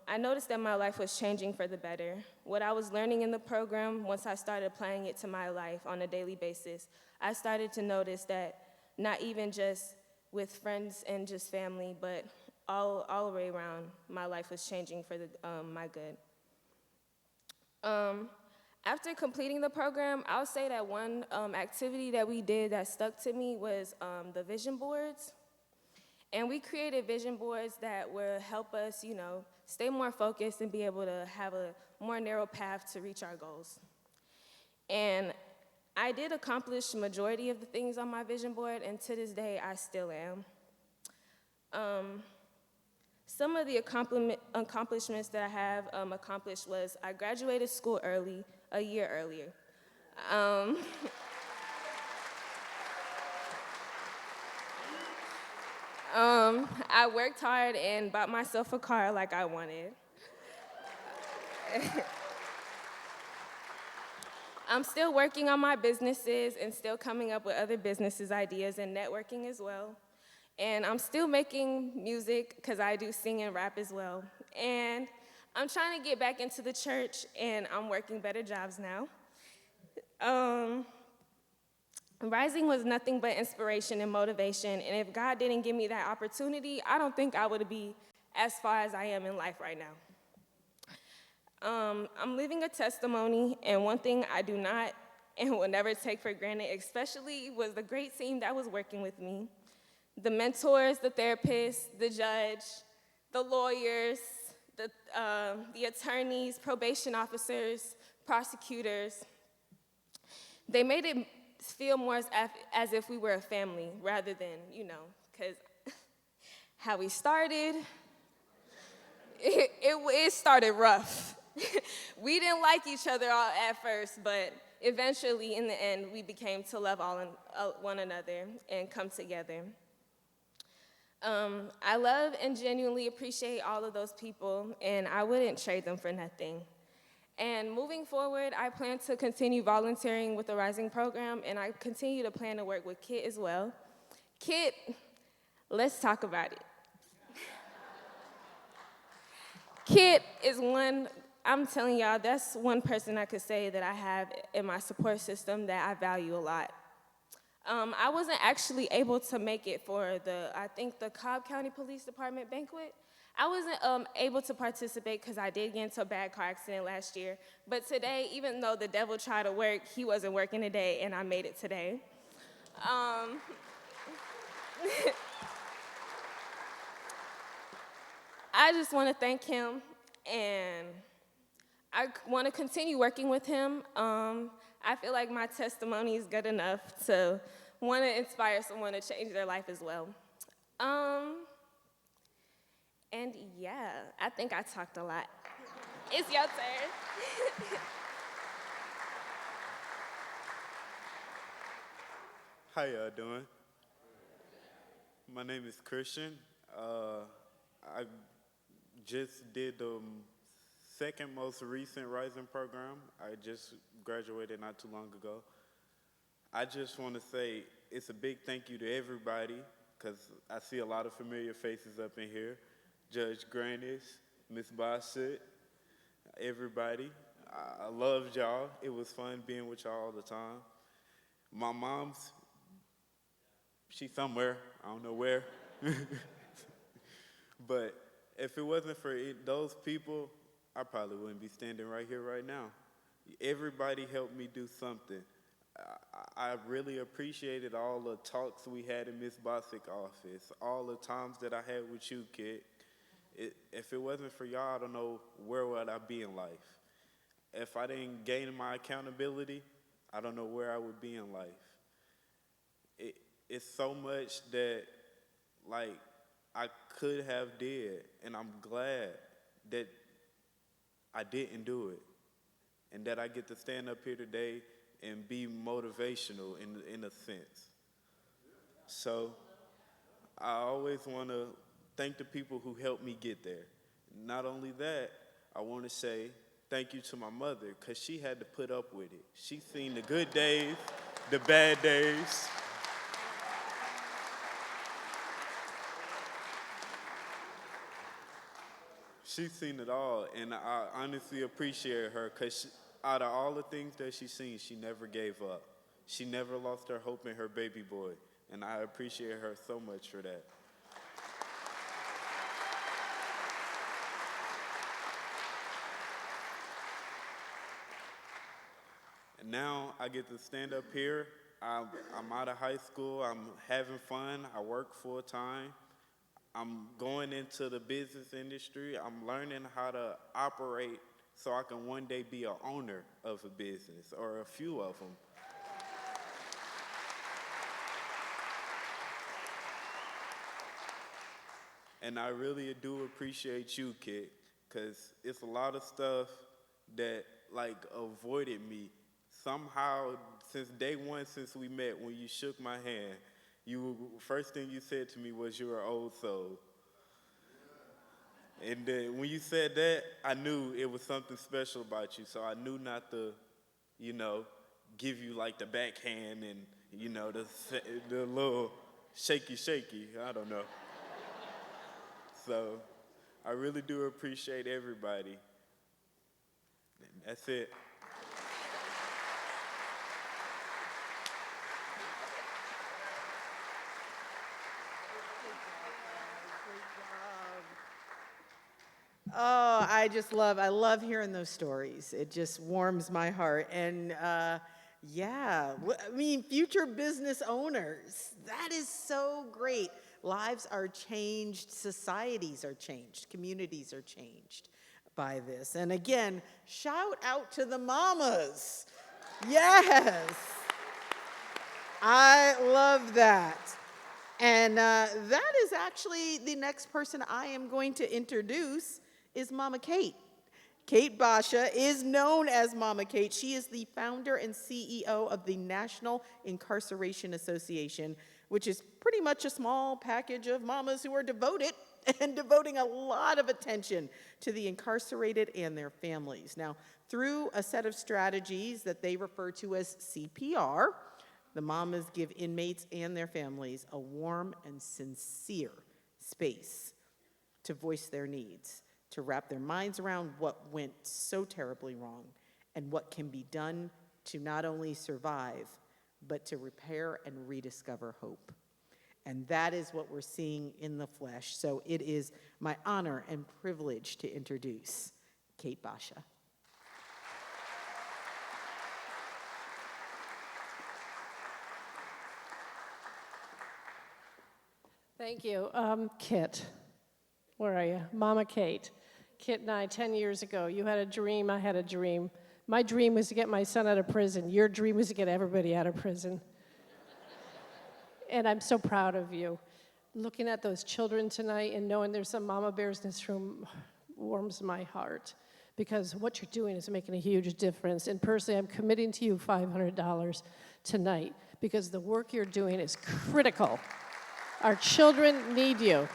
I noticed that my life was changing for the better. What I was learning in the program, once I started applying it to my life on a daily basis, I started to notice that not even just with friends and just family, but all the way around, my life was changing for my good. After completing the program, I'll say that one activity that we did that stuck to me was the vision boards. And we created vision boards that will help us, stay more focused and be able to have a more narrow path to reach our goals. And I did accomplish the majority of the things on my vision board, and to this day, I still am. Some of the accomplishments that I have accomplished was I graduated school early, a year earlier. I worked hard and bought myself a car like I wanted. I'm still working on my businesses and still coming up with other businesses ideas and networking as well. And I'm still making music because I do sing and rap as well. And I'm trying to get back into the church and I'm working better jobs now. Rising was nothing but inspiration and motivation, and if God didn't give me that opportunity, I don't think I would be as far as I am in life right now. I'm living a testimony, and one thing I do not and will never take for granted, especially was the great team that was working with me. The mentors, the therapists, the judge, the lawyers, the attorneys, probation officers, prosecutors. They made it feel more as if we were a family rather than, because how we started, it started rough. We didn't like each other all at first, but eventually, in the end, we became to love one another and come together. I love and genuinely appreciate all of those people, and I wouldn't trade them for nothing. And moving forward, I plan to continue volunteering with the Rising program, and I continue to plan to work with Kit as well. Kit, let's talk about it. Kit is I'm telling y'all, that's one person I could say that I have in my support system that I value a lot. I wasn't actually able to make it for the Cobb County Police Department banquet. I wasn't able to participate because I did get into a bad car accident last year. But today, even though the devil tried to work, he wasn't working today, and I made it today. I just want to thank him, and I want to continue working with him. I feel like my testimony is good enough to want to inspire someone to change their life as well. And yeah, I think I talked a lot. It's your turn. How y'all doing? My name is Christian. I just did the second most recent Rising program. I just graduated not too long ago. I just want to say it's a big thank you to everybody, because I see a lot of familiar faces up in here. Judge Grandis, Miss Bassett, everybody. I loved y'all. It was fun being with y'all all the time. My mom's, she's somewhere, I don't know where. But if it wasn't for those people, I probably wouldn't be standing right here right now. Everybody helped me do something. I really appreciated all the talks we had in Miss Boswick's office, all the times that I had with you, kid. If it wasn't for y'all, I don't know where would I be in life. If I didn't gain my accountability, I don't know where I would be in life. It's so much that, like, I could have did, and I'm glad that I didn't do it, and that I get to stand up here today and be motivational in a sense. So I always want to thank the people who helped me get there. Not only that, I want to say thank you to my mother, because she had to put up with it. She's seen the good days, the bad days. She's seen it all, and I honestly appreciate her, because out of all the things that she's seen, she never gave up. She never lost her hope in her baby boy, and I appreciate her so much for that. And now I get to stand up here. I'm out of high school. I'm having fun. I work full time. I'm going into the business industry. I'm learning how to operate so I can one day be an owner of a business, or a few of them. And I really do appreciate you, kid, because it's a lot of stuff that, like, avoided me. Somehow, since day one, since we met, when you shook my hand, first thing you said to me was, "You're an old soul." And when you said that, I knew it was something special about you. So I knew not to, give you like the backhand and, the little shaky, I don't know. So I really do appreciate everybody. And that's it. Oh, I love hearing those stories. It just warms my heart. And future business owners, that is so great. Lives are changed, societies are changed, communities are changed by this. And again, shout out to the mamas. Yes. I love that. And that is actually the next person I am going to introduce is Mama Kate. Kate Basha is known as Mama Kate. She is the founder and CEO of the National Incarceration Association, which is pretty much a small package of mamas who are devoted and devoting a lot of attention to the incarcerated and their families. Now, through a set of strategies that they refer to as CPR, the mamas give inmates and their families a warm and sincere space to voice their needs, to wrap their minds around what went so terribly wrong and what can be done to not only survive, but to repair and rediscover hope. And that is what we're seeing in the flesh. So it is my honor and privilege to introduce Kate Basha. Thank you. Kit, where are you? Mama Kate. Kit and I, 10 years ago, you had a dream, I had a dream. My dream was to get my son out of prison. Your dream was to get everybody out of prison. And I'm so proud of you. Looking at those children tonight and knowing there's some mama bears in this room warms my heart, because what you're doing is making a huge difference. And personally, I'm committing to you $500 tonight, because the work you're doing is critical. Our children need you.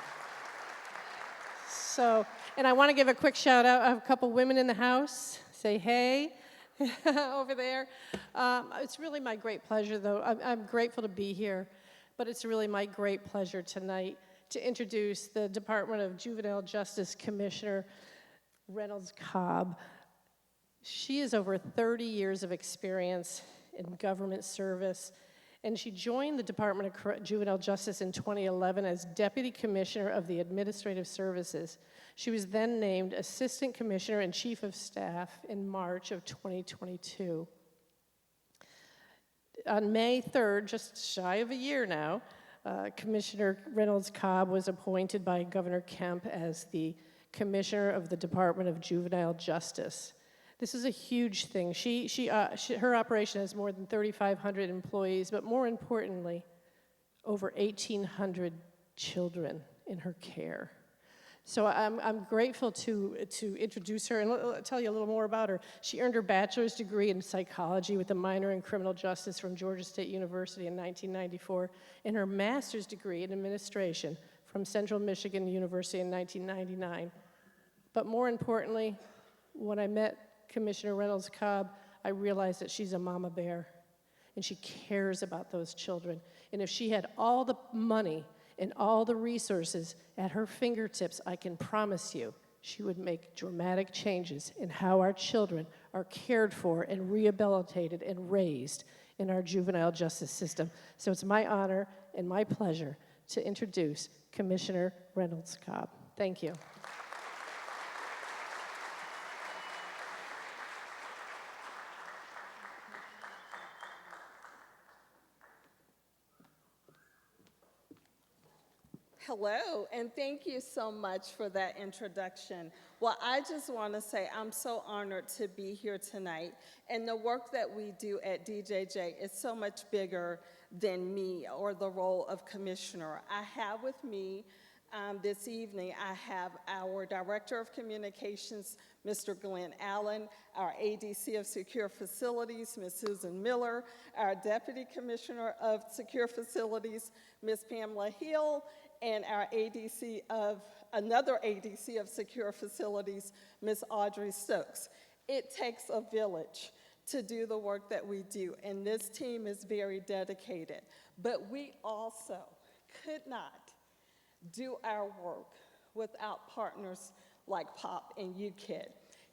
So, and I want to give a quick shout out. I have a couple women in the house. Say hey over there. It's really my great pleasure, though. I'm grateful to be here, but it's really my great pleasure tonight to introduce the Department of Juvenile Justice Commissioner Reynolds Cobb. She has over 30 years of experience in government service, and she joined the Department of Juvenile Justice in 2011 as Deputy Commissioner of the Administrative Services. She was then named Assistant Commissioner and Chief of Staff in March of 2022. On May 3rd, just shy of a year now, Commissioner Reynolds Cobb was appointed by Governor Kemp as the Commissioner of the Department of Juvenile Justice. This is a huge thing. Her operation has more than 3,500 employees, but more importantly, over 1,800 children in her care. So I'm grateful to introduce her and tell you a little more about her. She earned her bachelor's degree in psychology with a minor in criminal justice from Georgia State University in 1994, and her master's degree in administration from Central Michigan University in 1999. But more importantly, when I met Commissioner Reynolds Cobb, I realized that she's a mama bear, and she cares about those children. And if she had all the money and all the resources at her fingertips, I can promise you she would make dramatic changes in how our children are cared for and rehabilitated and raised in our juvenile justice system. So it's my honor and my pleasure to introduce Commissioner Reynolds Cobb. Thank you. Hello, and thank you so much for that introduction. Well, I just want to say I'm so honored to be here tonight, and the work that we do at DJJ is so much bigger than me or the role of commissioner. I have with me this evening, I have our Director of Communications, Mr. Glenn Allen, our ADC of Secure Facilities, Ms. Susan Miller, our Deputy Commissioner of Secure Facilities, Ms. Pamela Hill, and our another ADC of Secure Facilities, Ms. Audrey Stokes. It takes a village to do the work that we do, and this team is very dedicated. But we also could not do our work without partners like POPP and UKID.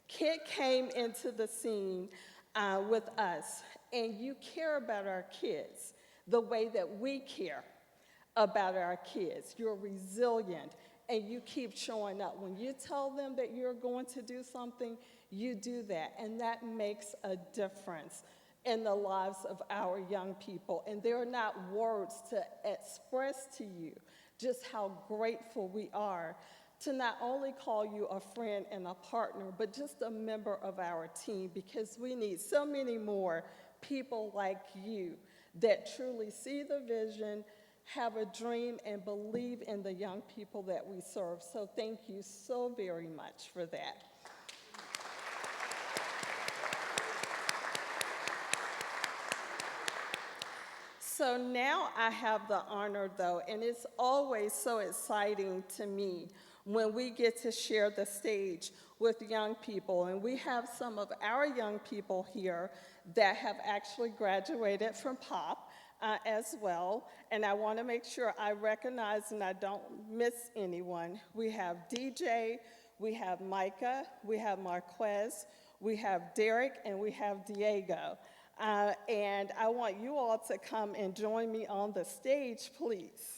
KID came into the scene with us, and you care about our kids the way that we care about our kids. You're resilient, and you keep showing up. When you tell them that you're going to do something, you do that, and that makes a difference in the lives of our young people. And there are not words to express to you just how grateful we are to not only call you a friend and a partner, but just a member of our team, because we need so many more people like you that truly see the vision, have a dream, and believe in the young people that we serve. So thank you so very much for that. So now I have the honor, though, and it's always so exciting to me when we get to share the stage with young people. And we have some of our young people here that have actually graduated from POPP as well. And I want to make sure I recognize and I don't miss anyone. We have DJ, we have Micah, we have Marquez, we have Derek, and we have Diego. And I want you all to come and join me on the stage, please.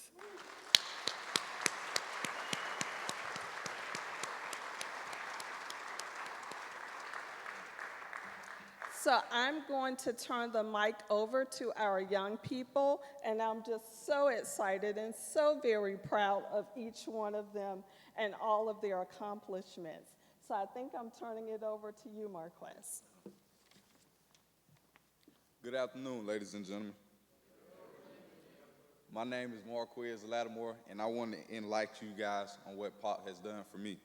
So I'm going to turn the mic over to our young people, and I'm just so excited and so very proud of each one of them and all of their accomplishments. So I think I'm turning it over to you, Marquez. Good afternoon, ladies and gentlemen. My name is Marquez Lattimore, and I want to enlighten you guys on what POPP has done for me.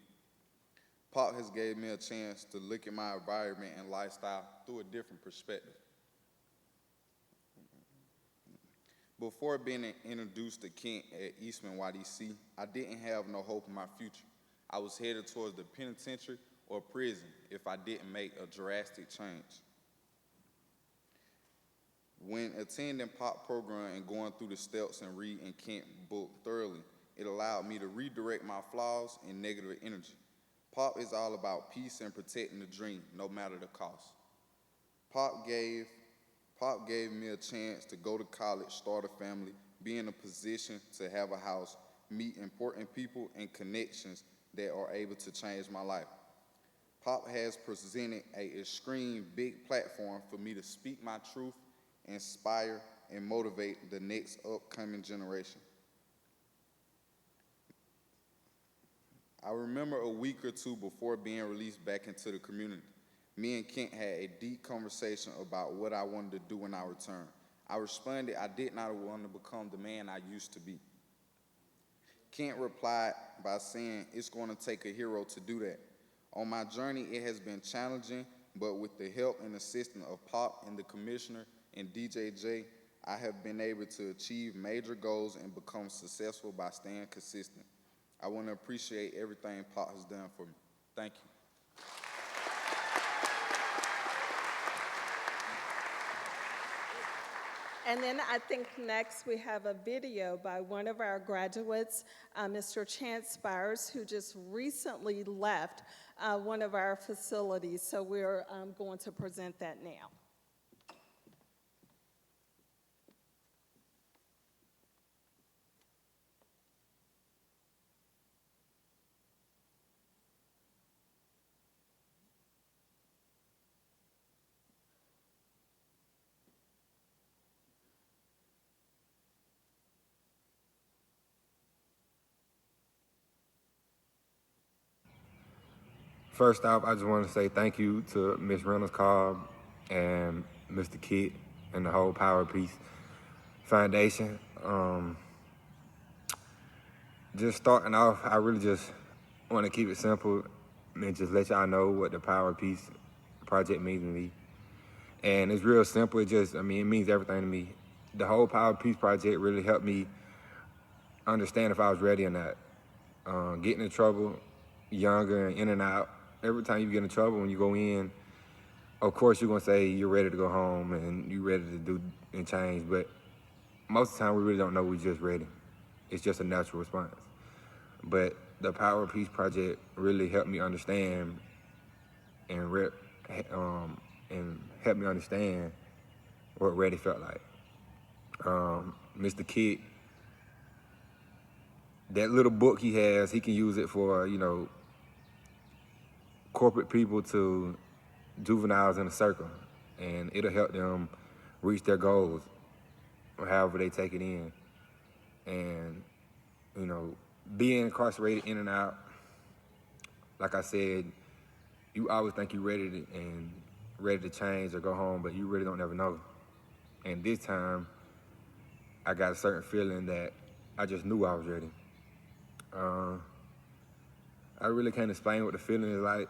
POPP has gave me a chance to look at my environment and lifestyle through a different perspective. Before being introduced to Kent at Eastman YDC, I didn't have no hope in my future. I was headed towards the penitentiary or prison if I didn't make a drastic change. When attending POPP program and going through the steps and reading Kent book thoroughly, it allowed me to redirect my flaws and negative energy. POPP is all about peace and protecting the dream, no matter the cost. POPP gave me a chance to go to college, start a family, be in a position to have a house, meet important people and connections that are able to change my life. POPP has presented an extreme big platform for me to speak my truth, inspire, and motivate the next upcoming generation. I remember a week or two before being released back into the community. Me and Kent had a deep conversation about what I wanted to do when I returned. I responded I did not want to become the man I used to be. Kent replied by saying it's going to take a hero to do that. On my journey, it has been challenging, but with the help and assistance of POPP and the commissioner and DJJ, I have been able to achieve major goals and become successful by staying consistent. I want to appreciate everything POPP has done for me. Thank you. And then I think next we have a video by one of our graduates, Mr. Chance Spires, who just recently left one of our facilities. So we're going to present that now. First off, I just want to say thank you to Ms. Reynolds Cobb and Mr. Kidd and the whole Power Peace Foundation. Just starting off, I really just want to keep it simple and just let y'all know what the Power Peace Project means to me. And it's real simple. It means everything to me. The whole Power Peace Project really helped me understand if I was ready or not. Getting in trouble, younger and in and out. Every time you get in trouble, when you go in, of course you're gonna say you're ready to go home and you're ready to do and change, but most of the time we really don't know we're just ready. It's just a natural response. But the Power of Peace Project really helped me understand and helped me understand what ready felt like. Mr. Kidd, that little book he has, he can use it for, corporate people to juveniles in a circle, and it'll help them reach their goals, or however they take it in. And, being incarcerated in and out, like I said, you always think you're ready to change or go home, but you really don't ever know. And this time, I got a certain feeling that I just knew I was ready. I really can't explain what the feeling is like.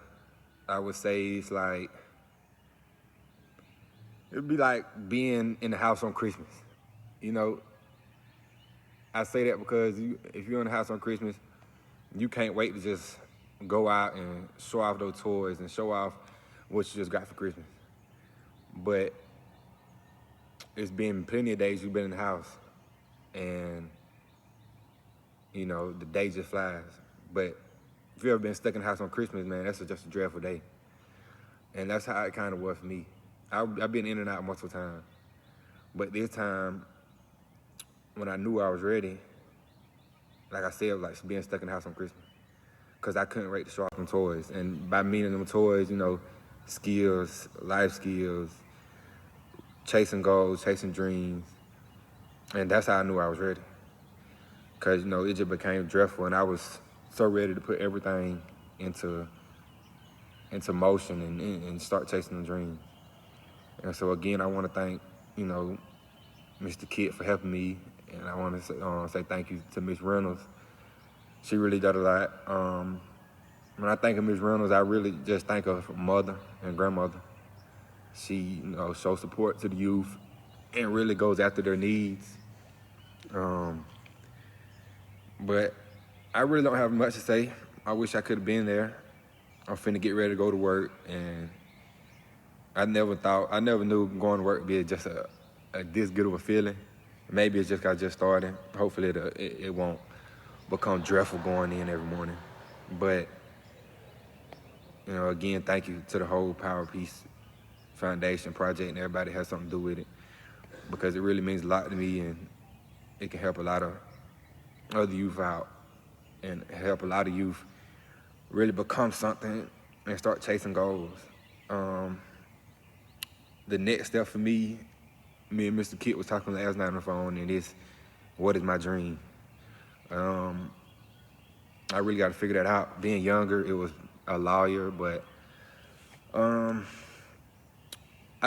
I would say it's like, it'd be like being in the house on Christmas. I say that because if you're in the house on Christmas, you can't wait to just go out and show off those toys and show off what you just got for Christmas. But it's been plenty of days you've been in the house and, the day just flies. But if you've ever been stuck in the house on Christmas, man, that's just a dreadful day. And that's how it kind of was for me. I've been in and out multiple times. But this time, when I knew I was ready, like I said, it was like being stuck in the house on Christmas. Because I couldn't wait to show off them toys. And by meaning them toys, skills, life skills, chasing goals, chasing dreams. And that's how I knew I was ready. Because, it just became dreadful, and I was so ready to put everything into motion and start chasing the dreams. And so again, I want to thank, Mr. Kidd for helping me, and I want to say thank you to Ms. Reynolds. She really did a lot. When I think of Ms. Reynolds, I really just think of mother and grandmother. She, shows support to the youth and really goes after their needs Um, but I really don't have much to say. I wish I could have been there. I'm finna get ready to go to work, and I never knew going to work would be just a this good of a feeling. Maybe it's just I just started. Hopefully it won't become dreadful going in every morning. But, again, thank you to the whole Power Peace Foundation project and everybody has something to do with it, because it really means a lot to me, and it can help a lot of other youth out and help a lot of youth really become something and start chasing goals. The next step for me and Mr. Kit was talking last night on the phone, and it's, what is my dream? I really got to figure that out. Being younger, it was a lawyer, but I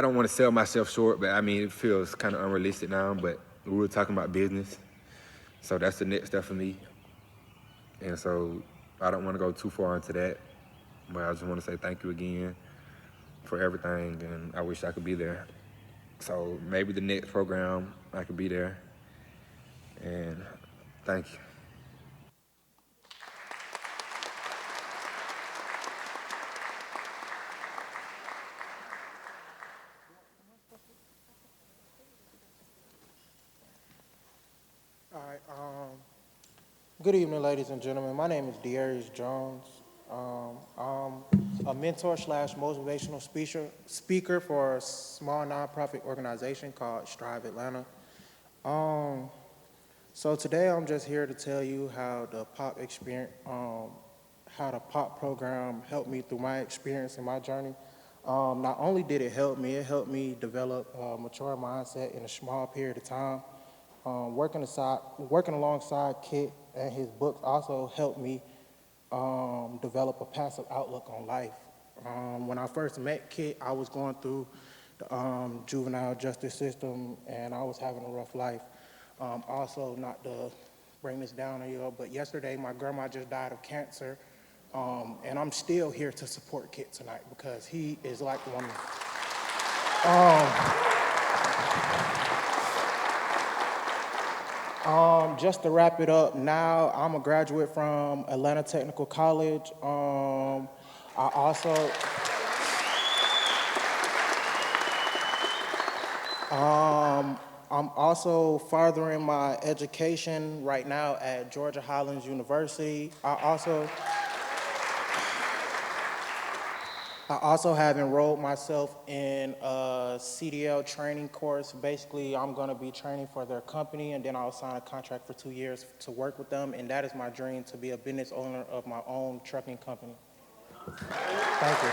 don't want to sell myself short, but I mean, it feels kind of unrealistic now, but we were talking about business. So that's the next step for me. And so I don't want to go too far into that, but I just want to say thank you again for everything, and I wish I could be there. So maybe the next program I could be there, and thank you. All right. Good evening, ladies and gentlemen. My name is Dearius Jones. I'm a mentor / motivational speaker for a small nonprofit organization called Strive Atlanta. So today I'm just here to tell you how the POPP experience, how the POPP program helped me through my experience and my journey. Not only did it helped me develop a mature mindset in a small period of time. Working alongside Kit and his books also helped me develop a passive outlook on life. When I first met Kit, I was going through the juvenile justice system, and I was having a rough life. Also, not to bring this down on you, but yesterday my grandma just died of cancer, and I'm still here to support Kit tonight because he is like one of just to wrap it up, now I'm a graduate from Atlanta Technical College. I'm also furthering my education right now at Georgia Highlands University. I also have enrolled myself in a CDL training course. Basically, I'm going to be training for their company, and then I'll sign a contract for 2 years to work with them, and that is my dream, to be a business owner of my own trucking company. Thank you.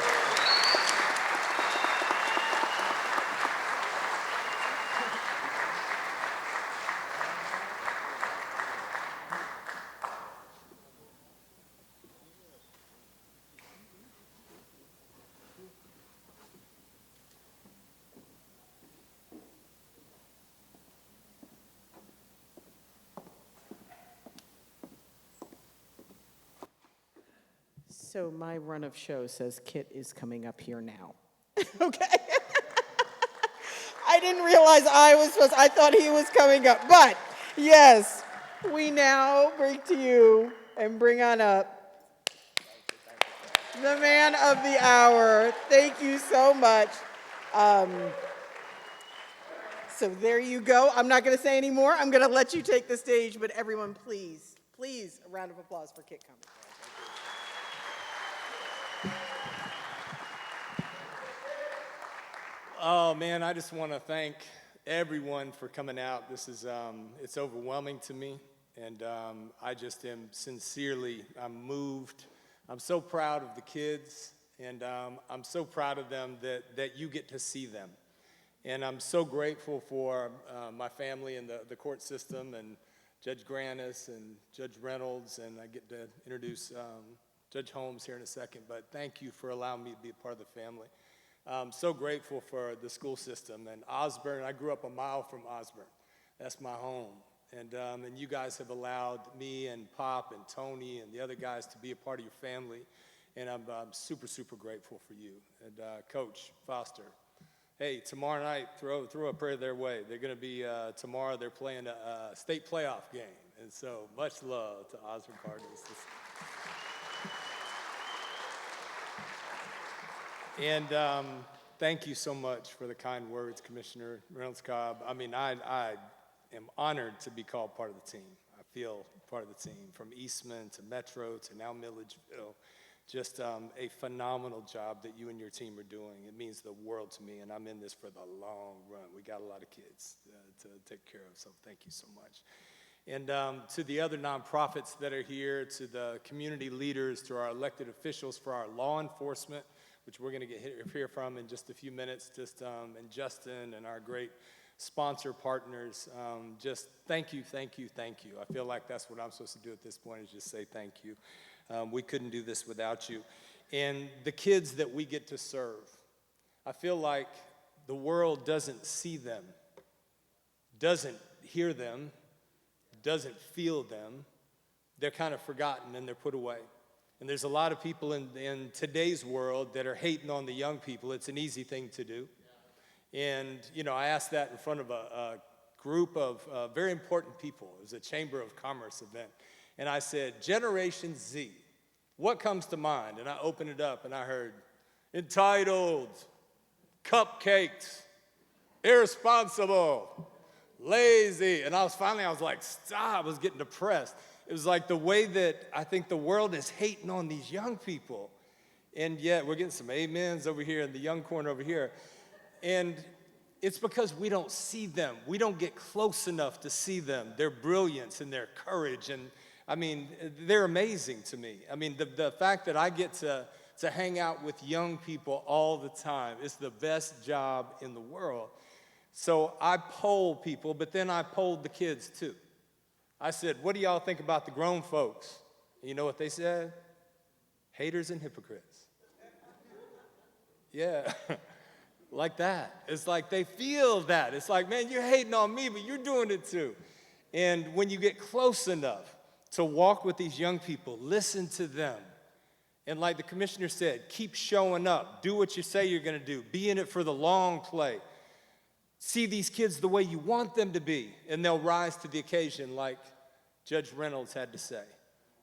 So my run of show says Kit is coming up here now. Okay. I didn't realize I thought he was coming up. But yes, we now bring to you and bring on up the man of the hour. Thank you so much. So there you go. I'm not going to say any more. I'm going to let you take the stage, but everyone, please, a round of applause for Kit Cummings. Oh man, I just want to thank everyone for coming out. This is, it's overwhelming to me, and I just am I'm moved. I'm so proud of the kids, and I'm so proud of them that you get to see them. And I'm so grateful for my family and the court system, and Judge Grannis and Judge Reynolds, and I get to introduce Judge Holmes here in a second, but thank you for allowing me to be a part of the family. I'm so grateful for the school system. And Osborne, I grew up a mile from Osborne. That's my home. And you guys have allowed me and Pop and Tony and the other guys to be a part of your family. And I'm super, super grateful for you. And Coach Foster, hey, tomorrow night, throw a prayer their way. They're going to be, tomorrow they're playing a state playoff game. And so much love to Osborne Cardinals. And thank you so much for the kind words, Commissioner Reynolds-Cobb. I mean, I am honored to be called part of the team. I feel part of the team, from Eastman to Metro to now Milledgeville. Just a phenomenal job that you and your team are doing. It means the world to me, and I'm in this for the long run. We got a lot of kids to take care of, so thank you so much. And to the other nonprofits that are here, to the community leaders, to our elected officials, for our law enforcement, which we're going to hear from in just a few minutes, and Justin and our great sponsor partners, just thank you, thank you, thank you. I feel like that's what I'm supposed to do at this point, is just say thank you. We couldn't do this without you. And the kids that we get to serve, I feel like the world doesn't see them, doesn't hear them, doesn't feel them. They're kind of forgotten and they're put away. And there's a lot of people in today's world that are hating on the young people. It's an easy thing to do. And, you know, I asked that in front of a group of very important people. It was a Chamber of Commerce event. And I said, Generation Z, what comes to mind? And I opened it up and I heard, entitled, cupcakes, irresponsible, lazy. And I was like, stop, I was getting depressed. It was like the way that I think the world is hating on these young people. And yet we're getting some amens over here in the young corner over here. And it's because we don't see them. We don't get close enough to see them, their brilliance and their courage. And I mean, they're amazing to me. I mean, the fact that I get to hang out with young people all the time is the best job in the world. So I poll people, but then I polled the kids too. I said, what do y'all think about the grown folks? And you know what they said? Haters and hypocrites. Yeah, like that. It's like they feel that. It's like, man, you're hating on me, but you're doing it too. And when you get close enough to walk with these young people, listen to them. And like the commissioner said, keep showing up. Do what you say you're going to do. Be in it for the long play. See these kids the way you want them to be, and they'll rise to the occasion, like Judge Reynolds had to say.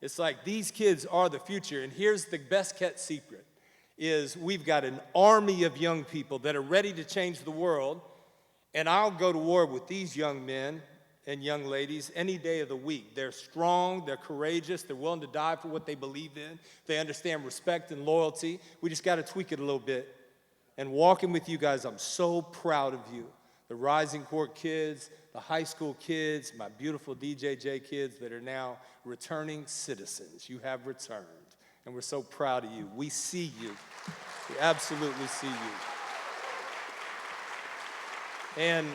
It's like these kids are the future. And here's the best kept secret, is we've got an army of young people that are ready to change the world. And I'll go to war with these young men and young ladies any day of the week. They're strong, they're courageous, they're willing to die for what they believe in. They understand respect and loyalty. We just got to tweak it a little bit. And walking with you guys, I'm so proud of you. The Rising Court kids, the high school kids, my beautiful DJJ kids that are now returning citizens. You have returned, and we're so proud of you. We see you. We absolutely see you. And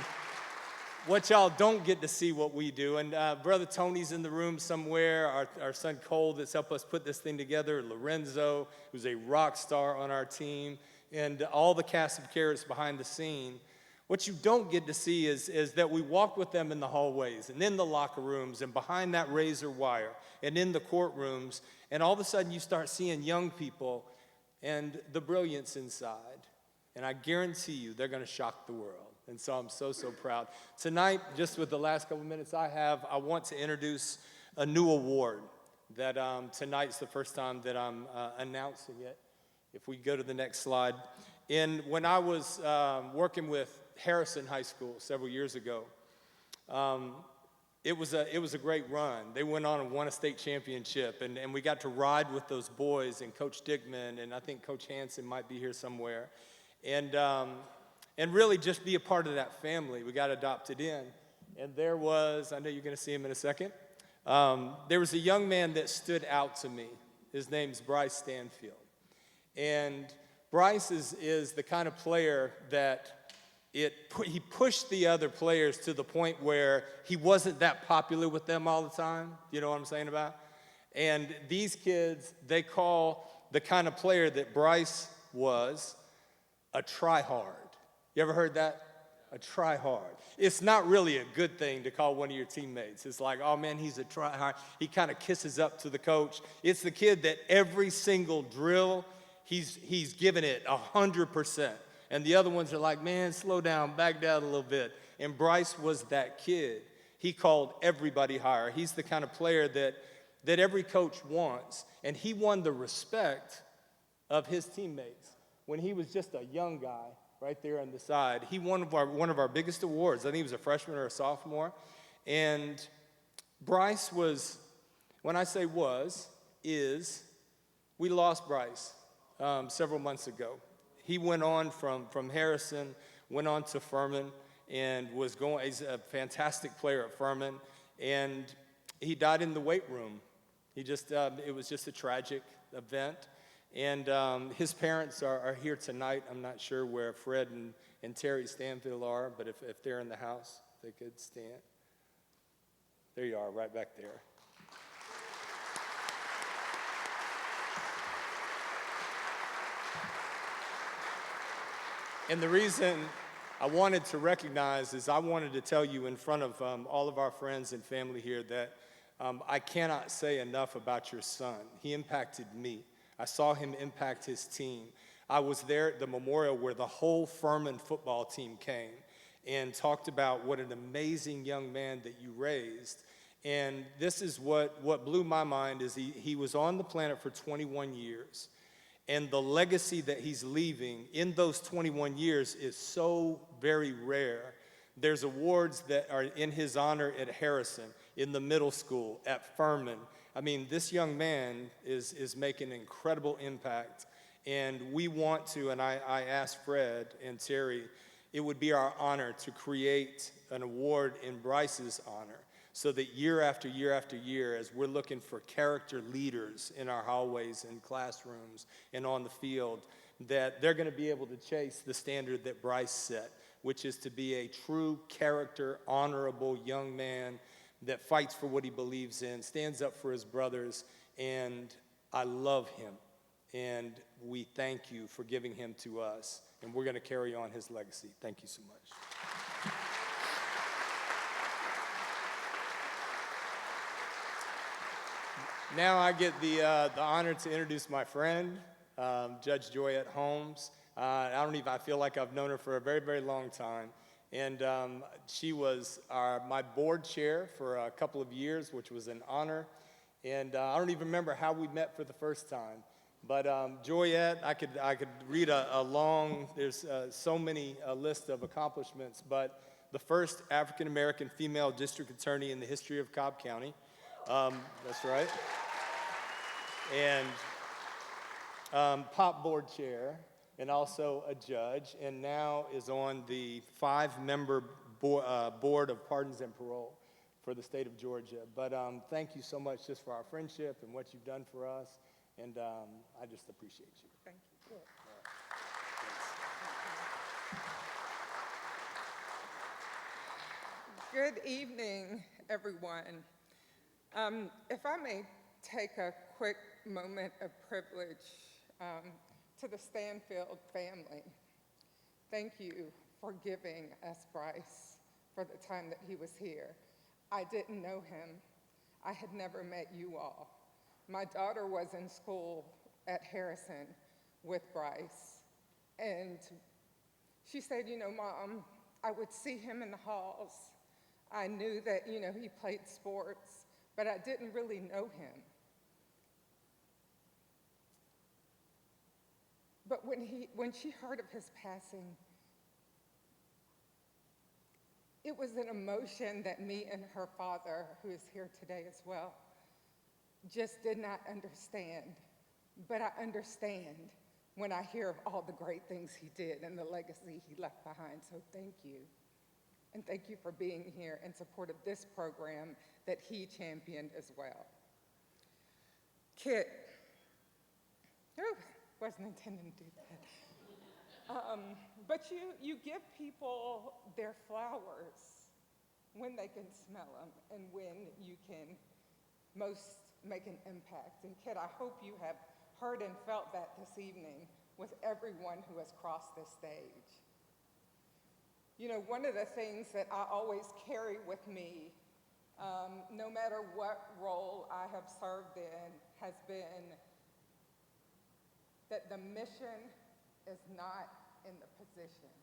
what y'all don't get to see what we do, and Brother Tony's in the room somewhere, our son Cole that's helped us put this thing together, Lorenzo, who's a rock star on our team, and all the cast of characters behind the scene. What you don't get to see is that we walk with them in the hallways and in the locker rooms and behind that razor wire and in the courtrooms, and all of a sudden you start seeing young people and the brilliance inside. And I guarantee you they're going to shock the world. And so I'm so, so proud. Tonight, just with the last couple minutes I have, I want to introduce a new award that tonight's the first time that I'm announcing it. If we go to the next slide. And when I was working with Harrison High School several years ago, it was a great run. They went on and won a state championship, and we got to ride with those boys and Coach Dickman, and I think Coach Hansen might be here somewhere, and really just be a part of that family. We got adopted in, and there was, I know you're going to see him in a second, there was a young man that stood out to me. His name's Bryce Stanfield, and Bryce is the kind of player that he pushed the other players to the point where he wasn't that popular with them all the time. You know what I'm saying about? And these kids, they call the kind of player that Bryce was a try-hard. You ever heard that? A try-hard. It's not really a good thing to call one of your teammates. It's like, oh man, he's a try-hard. He kind of kisses up to the coach. It's the kid that every single drill, he's giving it 100%. And the other ones are like, man, slow down, back down a little bit. And Bryce was that kid. He called everybody higher. He's the kind of player that every coach wants. And he won the respect of his teammates when he was just a young guy right there on the side. He won one of our biggest awards. I think he was a freshman or a sophomore. And Bryce was, when I say was, is, we lost Bryce several months ago. He went on from Harrison, went on to Furman, and he's a fantastic player at Furman, and he died in the weight room. It was just a tragic event. And his parents are here tonight. I'm not sure where Fred and Terry Stanfield are, but if they're in the house, they could stand. There you are, right back there. And the reason I wanted to recognize is I wanted to tell you in front of all of our friends and family here that I cannot say enough about your son. He impacted me. I saw him impact his team. I was there at the memorial where the whole Furman football team came and talked about what an amazing young man that you raised. And this is what blew my mind is he was on the planet for 21 years. And the legacy that he's leaving in those 21 years is so very rare. There's awards that are in his honor at Harrison, in the middle school, at Furman. I mean, this young man is making an incredible impact. And we want to, and I asked Fred and Terry, it would be our honor to create an award in Bryce's honor so that year after year after year, as we're looking for character leaders in our hallways and classrooms and on the field, that they're going to be able to chase the standard that Bryce set, which is to be a true character, honorable young man that fights for what he believes in, stands up for his brothers, and I love him. And we thank you for giving him to us, and we're going to carry on his legacy. Thank you so much. Now I get the honor to introduce my friend, Judge Joyette Holmes. I feel like I've known her for a very, very long time. And she was my board chair for a couple of years, which was an honor. And I don't even remember how we met for the first time. But Joyette, I could read a long, there's so many list of accomplishments, but the first African-American female district attorney in the history of Cobb County. That's right. And POPP board chair, and also a judge, and now is on the 5-member board of pardons and parole for the state of Georgia. But thank you so much just for our friendship and what you've done for us, and I just appreciate you. Thank you. Good evening, everyone. If I may take a quick moment of privilege to the Stanfield family. Thank you for giving us Bryce for the time that he was here. I didn't know him. I had never met you all. My daughter was in school at Harrison with Bryce, and she said, Mom, I would see him in the halls. I knew that, he played sports, but I didn't really know him. But when she heard of his passing, it was an emotion that me and her father, who is here today as well, just did not understand. But I understand when I hear of all the great things he did and the legacy he left behind. So thank you. And thank you for being here in support of this program that he championed as well. Kit, wasn't intending to do that. But you give people their flowers when they can smell them and when you can most make an impact. And Kit, I hope you have heard and felt that this evening with everyone who has crossed this stage. One of the things that I always carry with me, no matter what role I have served in, has been that the mission is not in the position.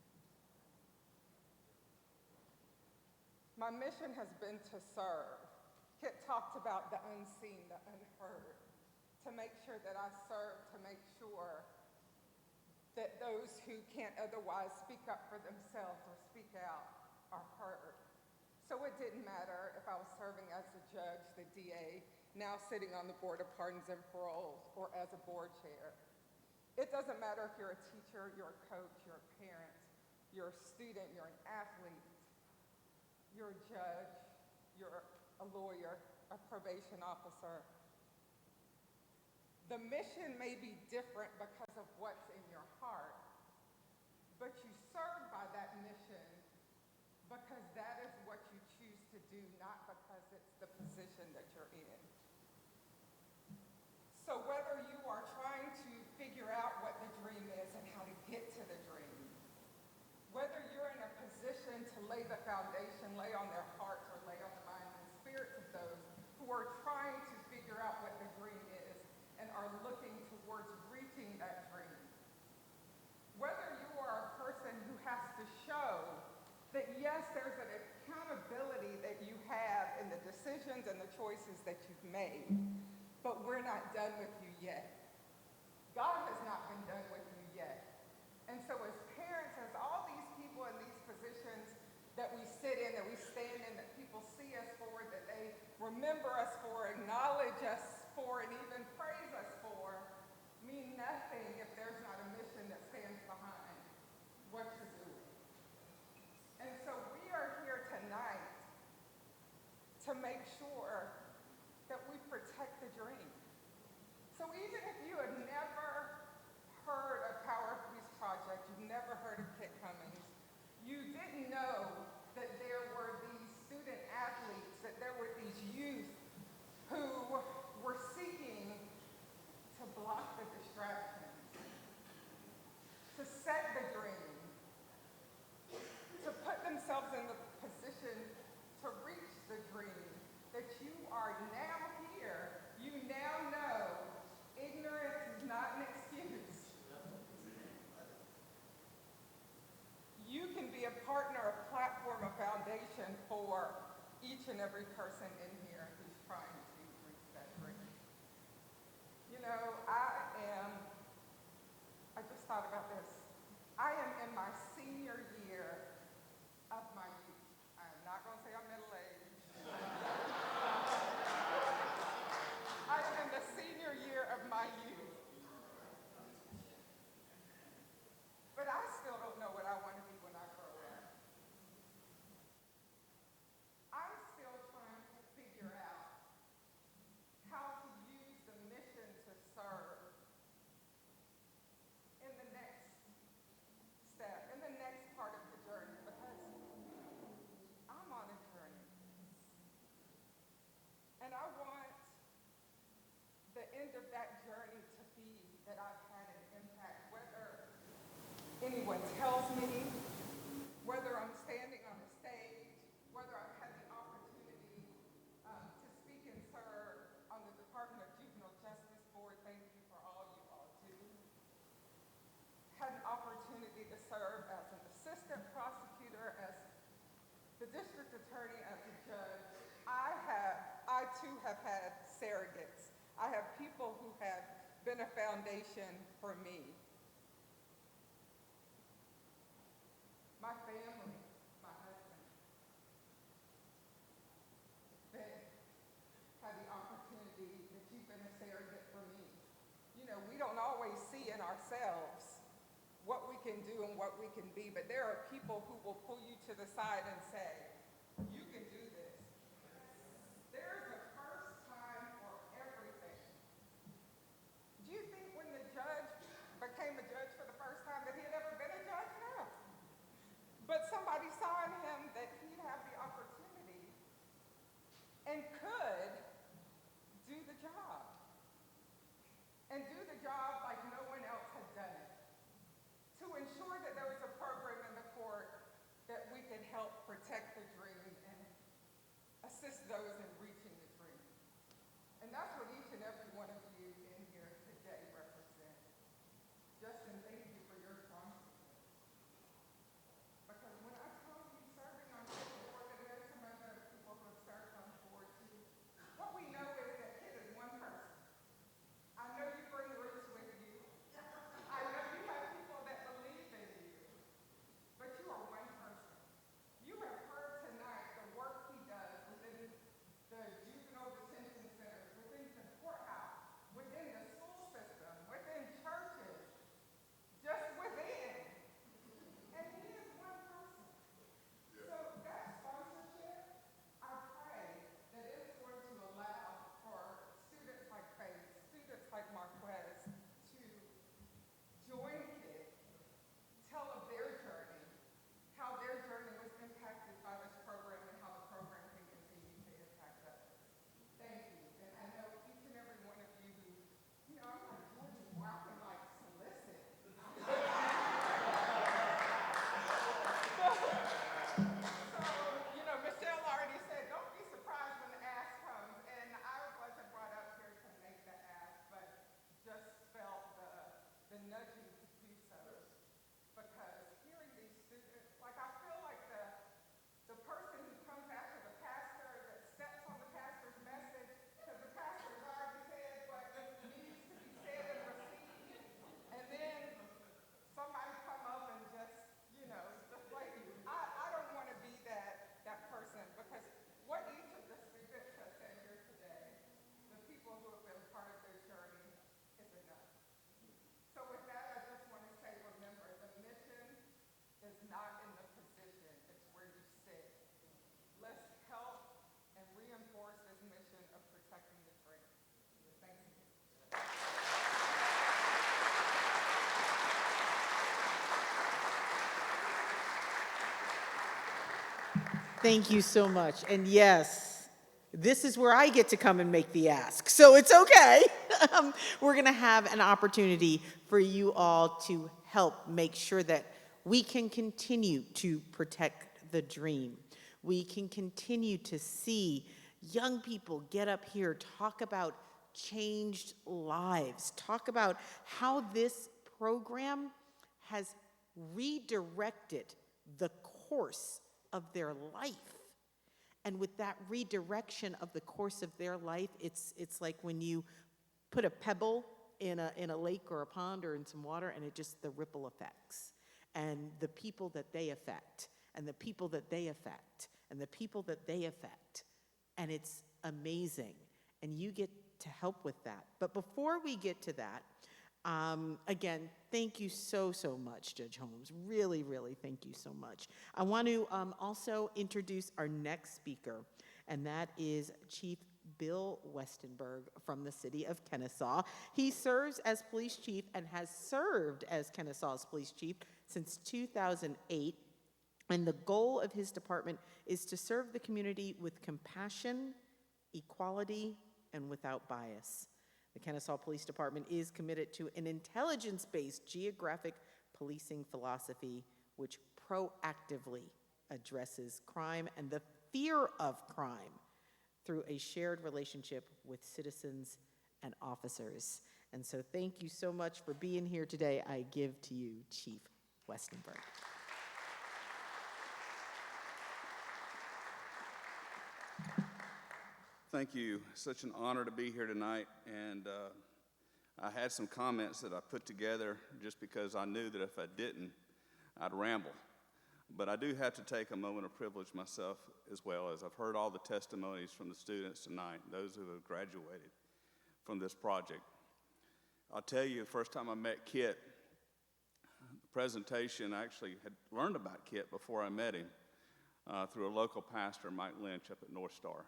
My mission has been to serve. Kit talked about the unseen, the unheard, to make sure that I serve, to make sure that those who can't otherwise speak up for themselves or speak out are heard. So it didn't matter if I was serving as a judge, the DA, now sitting on the Board of Pardons and Paroles, or as a board chair. It doesn't matter if you're a teacher, you're a coach, you're a parent, you're a student, you're an athlete, you're a judge, you're a lawyer, a probation officer. The mission may be different because of what's in your heart, but you serve by that mission because that is what you choose to do, not because it's the position that you're in. So whether you are trying to figure out what the dream is and how to get to the dream, whether you're in a position to lay the foundation, lay on their hearts or lay on the minds and spirits of those who are trying to figure out what the dream is and are looking towards reaching that dream. Whether you are a person who has to show that yes, there's an accountability that you have in the decisions and the choices that you've made, but we're not done with you yet. God has not been done with you yet. And so as parents, as all these people in these positions that we sit in, that we stand in, that people see us for, that they remember us for, acknowledge us for, and even praise us for, mean nothing if there's not a mission that stands behind what you're doing. And so we are here tonight to make sure that we protect the dream. So even if you have never heard of Power of Peace Project, you've never heard of Kit Cummings, you didn't know that there were these student athletes, that there were these youth who were seeking to block the distractions, to set the dream, to put themselves in the position to reach the dream, that you are now here, you now know ignorance is not an excuse. You can be a partner, a platform, a foundation for each and every person in here who's trying to reach that dream. You know, I just thought about this. I am in my senior year of my youth. I'm not going to say I'm middle-aged. I am in the senior year of my youth. But I still don't know what I want to be when I grow up. I'm still trying to figure out how to use the mission to serve in the next step, in the next part of the journey, because I'm on a journey. And I want the end of that journey to be that I've had an impact, whether anyone tells me, whether I'm standing on a stage, whether I've had the opportunity to speak and serve on the Department of Juvenile Justice Board. Thank you for all you all do. Had an opportunity to serve as an assistant prosecutor, as the district attorney, as a judge. I too have had surrogates. I have people who have been a foundation for me. My family, my husband, that had the opportunity that you've been a surrogate for me. You know, we don't always see in ourselves what we can do and what we can be, but there are people who will pull you to the side and say, you can do this. There's a first time for everything. Do you think when the judge became a judge for the first time that he had ever been a judge? No. But somebody saw in him that he'd have the opportunity and could do the job. And do the job like no one else had done it. To ensure that there was a program in the court that we could help protect the dream and assist those in reaching the dream. And that's what each and every one of you in here today represent. Justin, thank you for your sponsorship. Thank you so much. And yes, this is where I get to come and make the ask. So it's okay. We're going to have an opportunity for you all to help make sure that we can continue to protect the dream. We can continue to see young people get up here, talk about changed lives, talk about how this program has redirected the course of their life. And with that redirection of the course of their life, it's like when you put a pebble in a lake or a pond or in some water, and it just, the ripple effects. And the people that they affect, and the people that they affect, and the people that they affect. And it's amazing. And you get to help with that. But before we get to that, again, thank you so much, Judge Holmes. Really, really thank you so much. I want to also introduce our next speaker, and that is Chief Bill Westenberg from the city of Kennesaw. He serves as police chief and has served as Kennesaw's police chief since 2008. And the goal of his department is to serve the community with compassion, equality, and without bias. The Kennesaw Police Department is committed to an intelligence-based geographic policing philosophy which proactively addresses crime and the fear of crime through a shared relationship with citizens and officers. And so thank you so much for being here today. I give to you Chief Westenberg. Thank you. Such an honor to be here tonight. And I had some comments that I put together just because I knew that if I didn't, I'd ramble. But I do have to take a moment of privilege myself as well, as I've heard all the testimonies from the students tonight, those who have graduated from this project. I'll tell you, the first time I met Kit, the presentation, I actually had learned about Kit before I met him through a local pastor, Mike Lynch, up at North Star.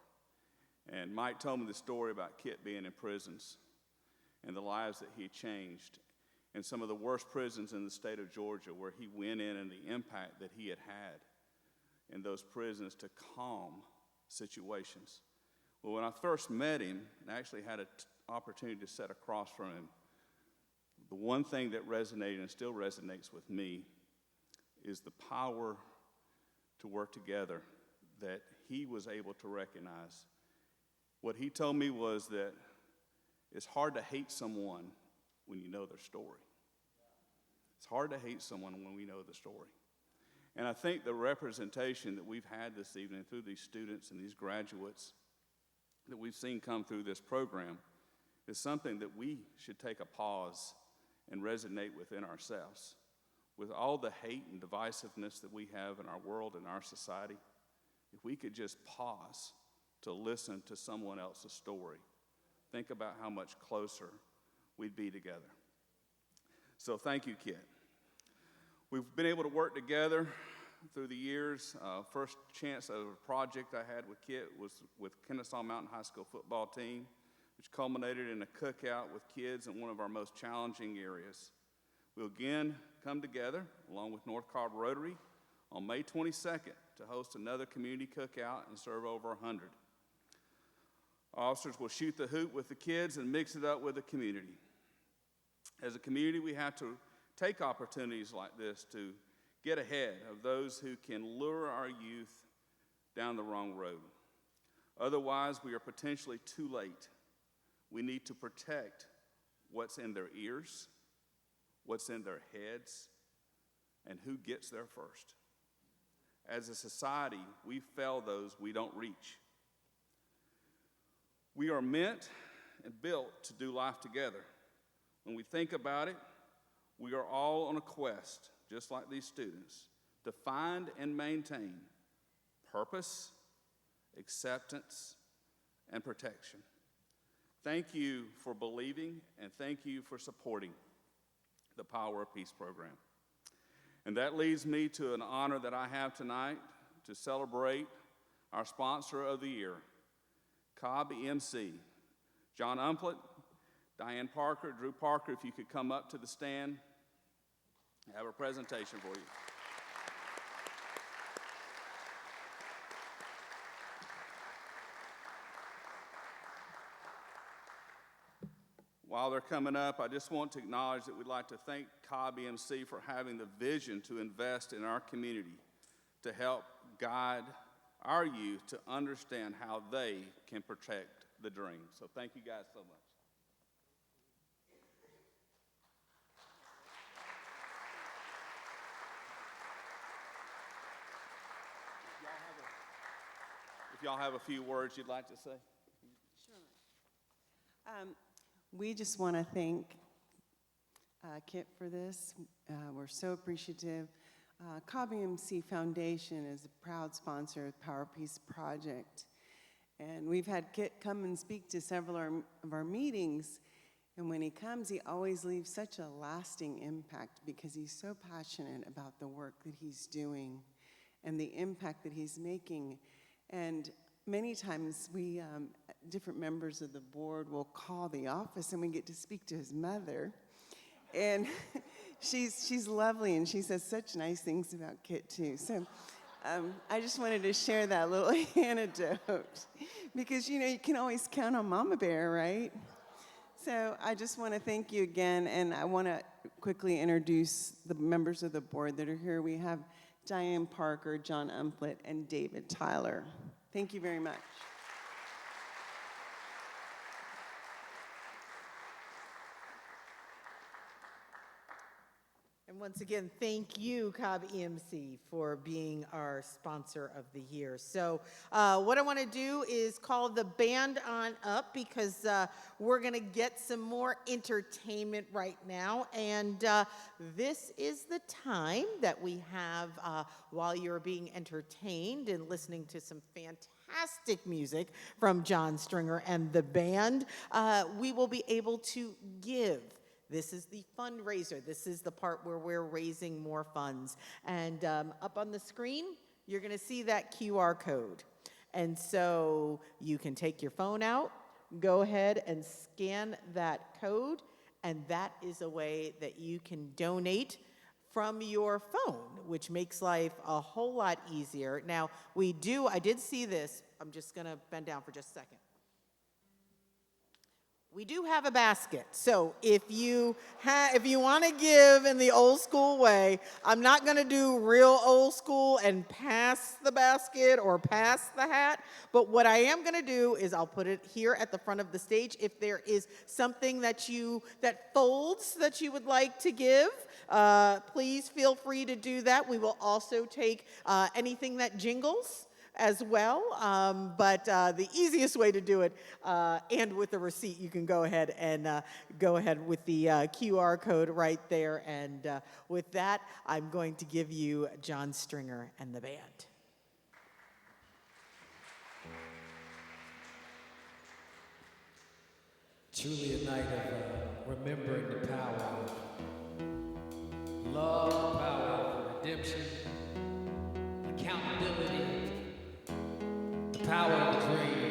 And Mike told me the story about Kit being in prisons and the lives that he changed in some of the worst prisons in the state of Georgia, where he went in and the impact that he had in those prisons to calm situations. Well, when I first met him and actually had an opportunity to sit across from him, the one thing that resonated and still resonates with me is the power to work together that he was able to recognize. What he told me was that it's hard to hate someone when you know their story. It's hard to hate someone when we know the story. And I think the representation that we've had this evening through these students and these graduates that we've seen come through this program is something that we should take a pause and resonate within ourselves. With all the hate and divisiveness that we have in our world and our society, if we could just pause to listen to someone else's story, think about how much closer we'd be together. So thank you, Kit. We've been able to work together through the years. First chance of a project I had with Kit was with Kennesaw Mountain High School football team, which culminated in a cookout with kids in one of our most challenging areas. We'll again come together, along with North Cobb Rotary, on May 22nd to host another community cookout and serve over 100. Officers will shoot the hoop with the kids and mix it up with the community. As a community, we have to take opportunities like this to get ahead of those who can lure our youth down the wrong road. Otherwise, we are potentially too late. We need to protect what's in their ears, what's in their heads, and who gets there first. As a society, we fail those we don't reach. We are meant and built to do life together. When we think about it, we are all on a quest, just like these students, to find and maintain purpose, acceptance, and protection. Thank you for believing, and thank you for supporting the Power of Peace program. And that leads me to an honor that I have tonight to celebrate our sponsor of the year, Cobb EMC. John Umplett, Diane Parker, Drew Parker, if you could come up to the stand, I have a presentation for you. while they're coming up, I just want to acknowledge that we'd like to thank Cobb EMC for having the vision to invest in our community to help guide our youth to understand how they can protect the dream. So thank you guys so much. If y'all have a few words you'd like to say. We just want to thank Kit for this. We're so appreciative. Cobb EMC Foundation is a proud sponsor of the Power Peace Project. And we've had Kit come and speak to several of our meetings. And when he comes, he always leaves such a lasting impact because he's so passionate about the work that he's doing and the impact that he's making. And many times we, different members of the board will call the office and we get to speak to his mother. And she's lovely and she says such nice things about Kit too. So I just wanted to share that little anecdote because, you know, you can always count on Mama Bear, right? So I just want to thank you again, and I want to quickly introduce the members of the board that are here. We have Diane Parker, John Umplett, and David Tyler. Thank you very much. And once again, thank you, Cobb EMC, for being our sponsor of the year. So what I want to do is call the band on up because we're going to get some more entertainment right now. And this is the time that we have while you're being entertained and listening to some fantastic music from John Stringer and the band. We will be able to give. This is the fundraiser. This is the part where we're raising more funds. And up on the screen, you're going to see that QR code. And so you can take your phone out, go ahead and scan that code, and that is a way that you can donate from your phone, which makes life a whole lot easier. Now, I did see this. I'm just going to bend down for just a second. We do have a basket, so if you want to give in the old school way, I'm not going to do real old school and pass the basket or pass the hat, but what I am going to do is I'll put it here at the front of the stage. If there is something that folds that you would like to give, please feel free to do that. We will also take anything that jingles as well, but the easiest way to do it, and with the receipt, you can go ahead with the QR code right there, and with that, I'm going to give you John Stringer and the band. Truly a night of remembering the power of love, power of redemption, accountability, the power of the dream.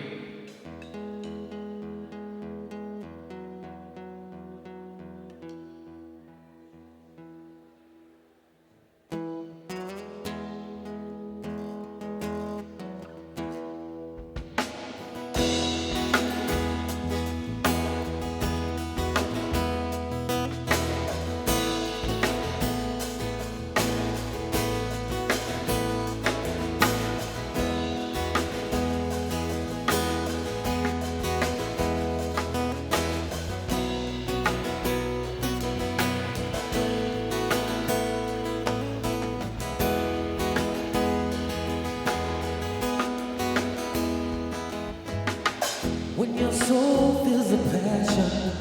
When your soul feels the passion,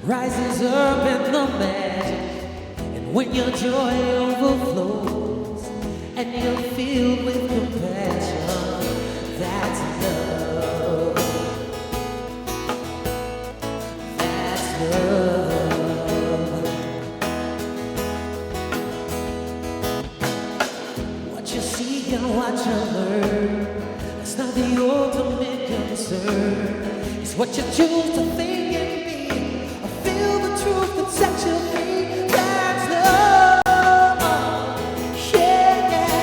rises up in the magic, and when your joy overflows, and you're filled with compassion, that's love. That's love. What you see and what you learn, that's not the ultimate concern. It's what you choose to think and be, or feel the truth that sets you free. That's love, yeah, that's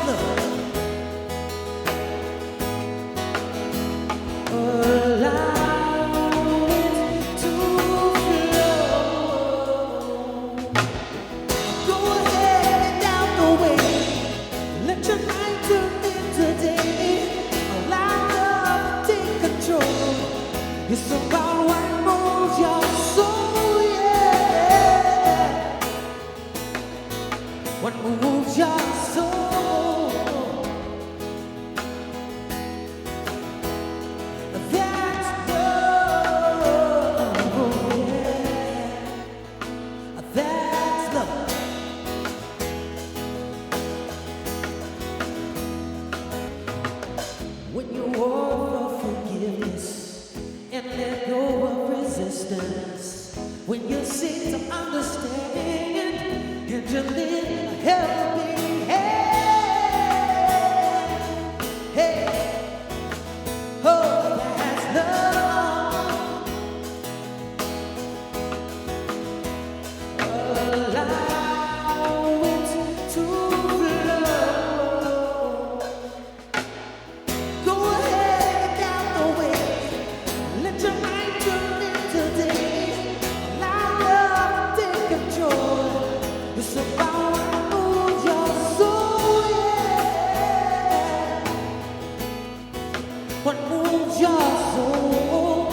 love. Oh, love. to lend a helping hand. Hey, oh, that's love. Allow it to flow. Go ahead down the way. Let your mind turn into day. Allow love to take control. It's about what moves your soul, yeah. What moves your soul.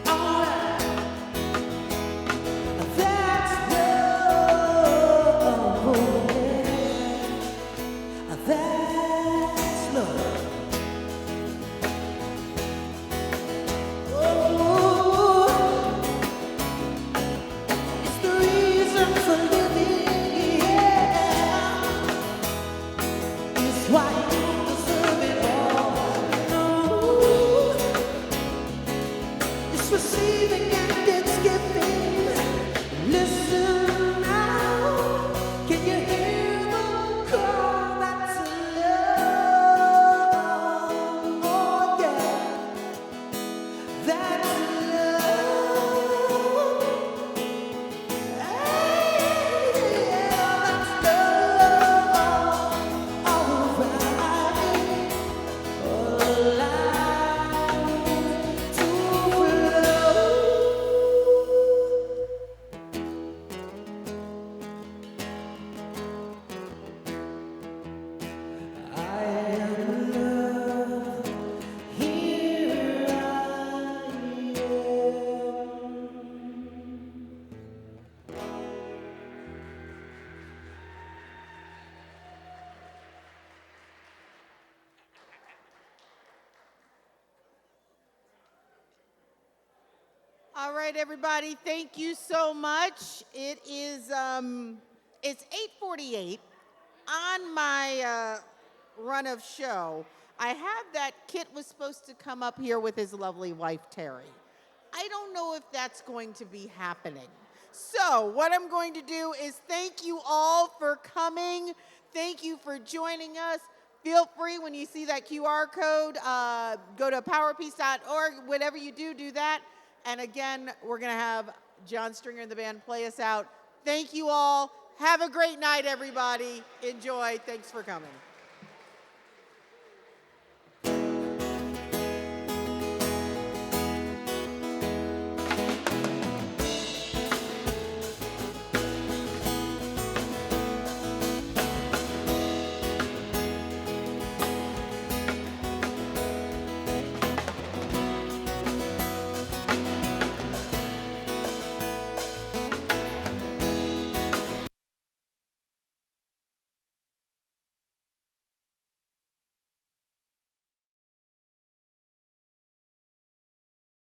Alright. That's love, oh yeah. That's love. Oh, it's the reason for living, yeah. It's why you deserve it all. Oh, it's receiving and it's giving. Listen now, can you hear the call? That's love, oh yeah. That's love. That's love. Alright. Allow it to flow. I am love. Here I All right, everybody, thank you so much. It's 8:48. On my run of show, I have that Kit was supposed to come up here with his lovely wife, Terry. I don't know if that's going to be happening. So what I'm going to do is thank you all for coming. Thank you for joining us. Feel free, when you see that QR code, go to powerpiece.org. Whatever you do, do that. And again, we're going to have John Stringer and the band play us out. Thank you all. Have a great night, everybody. Enjoy. Thanks for coming.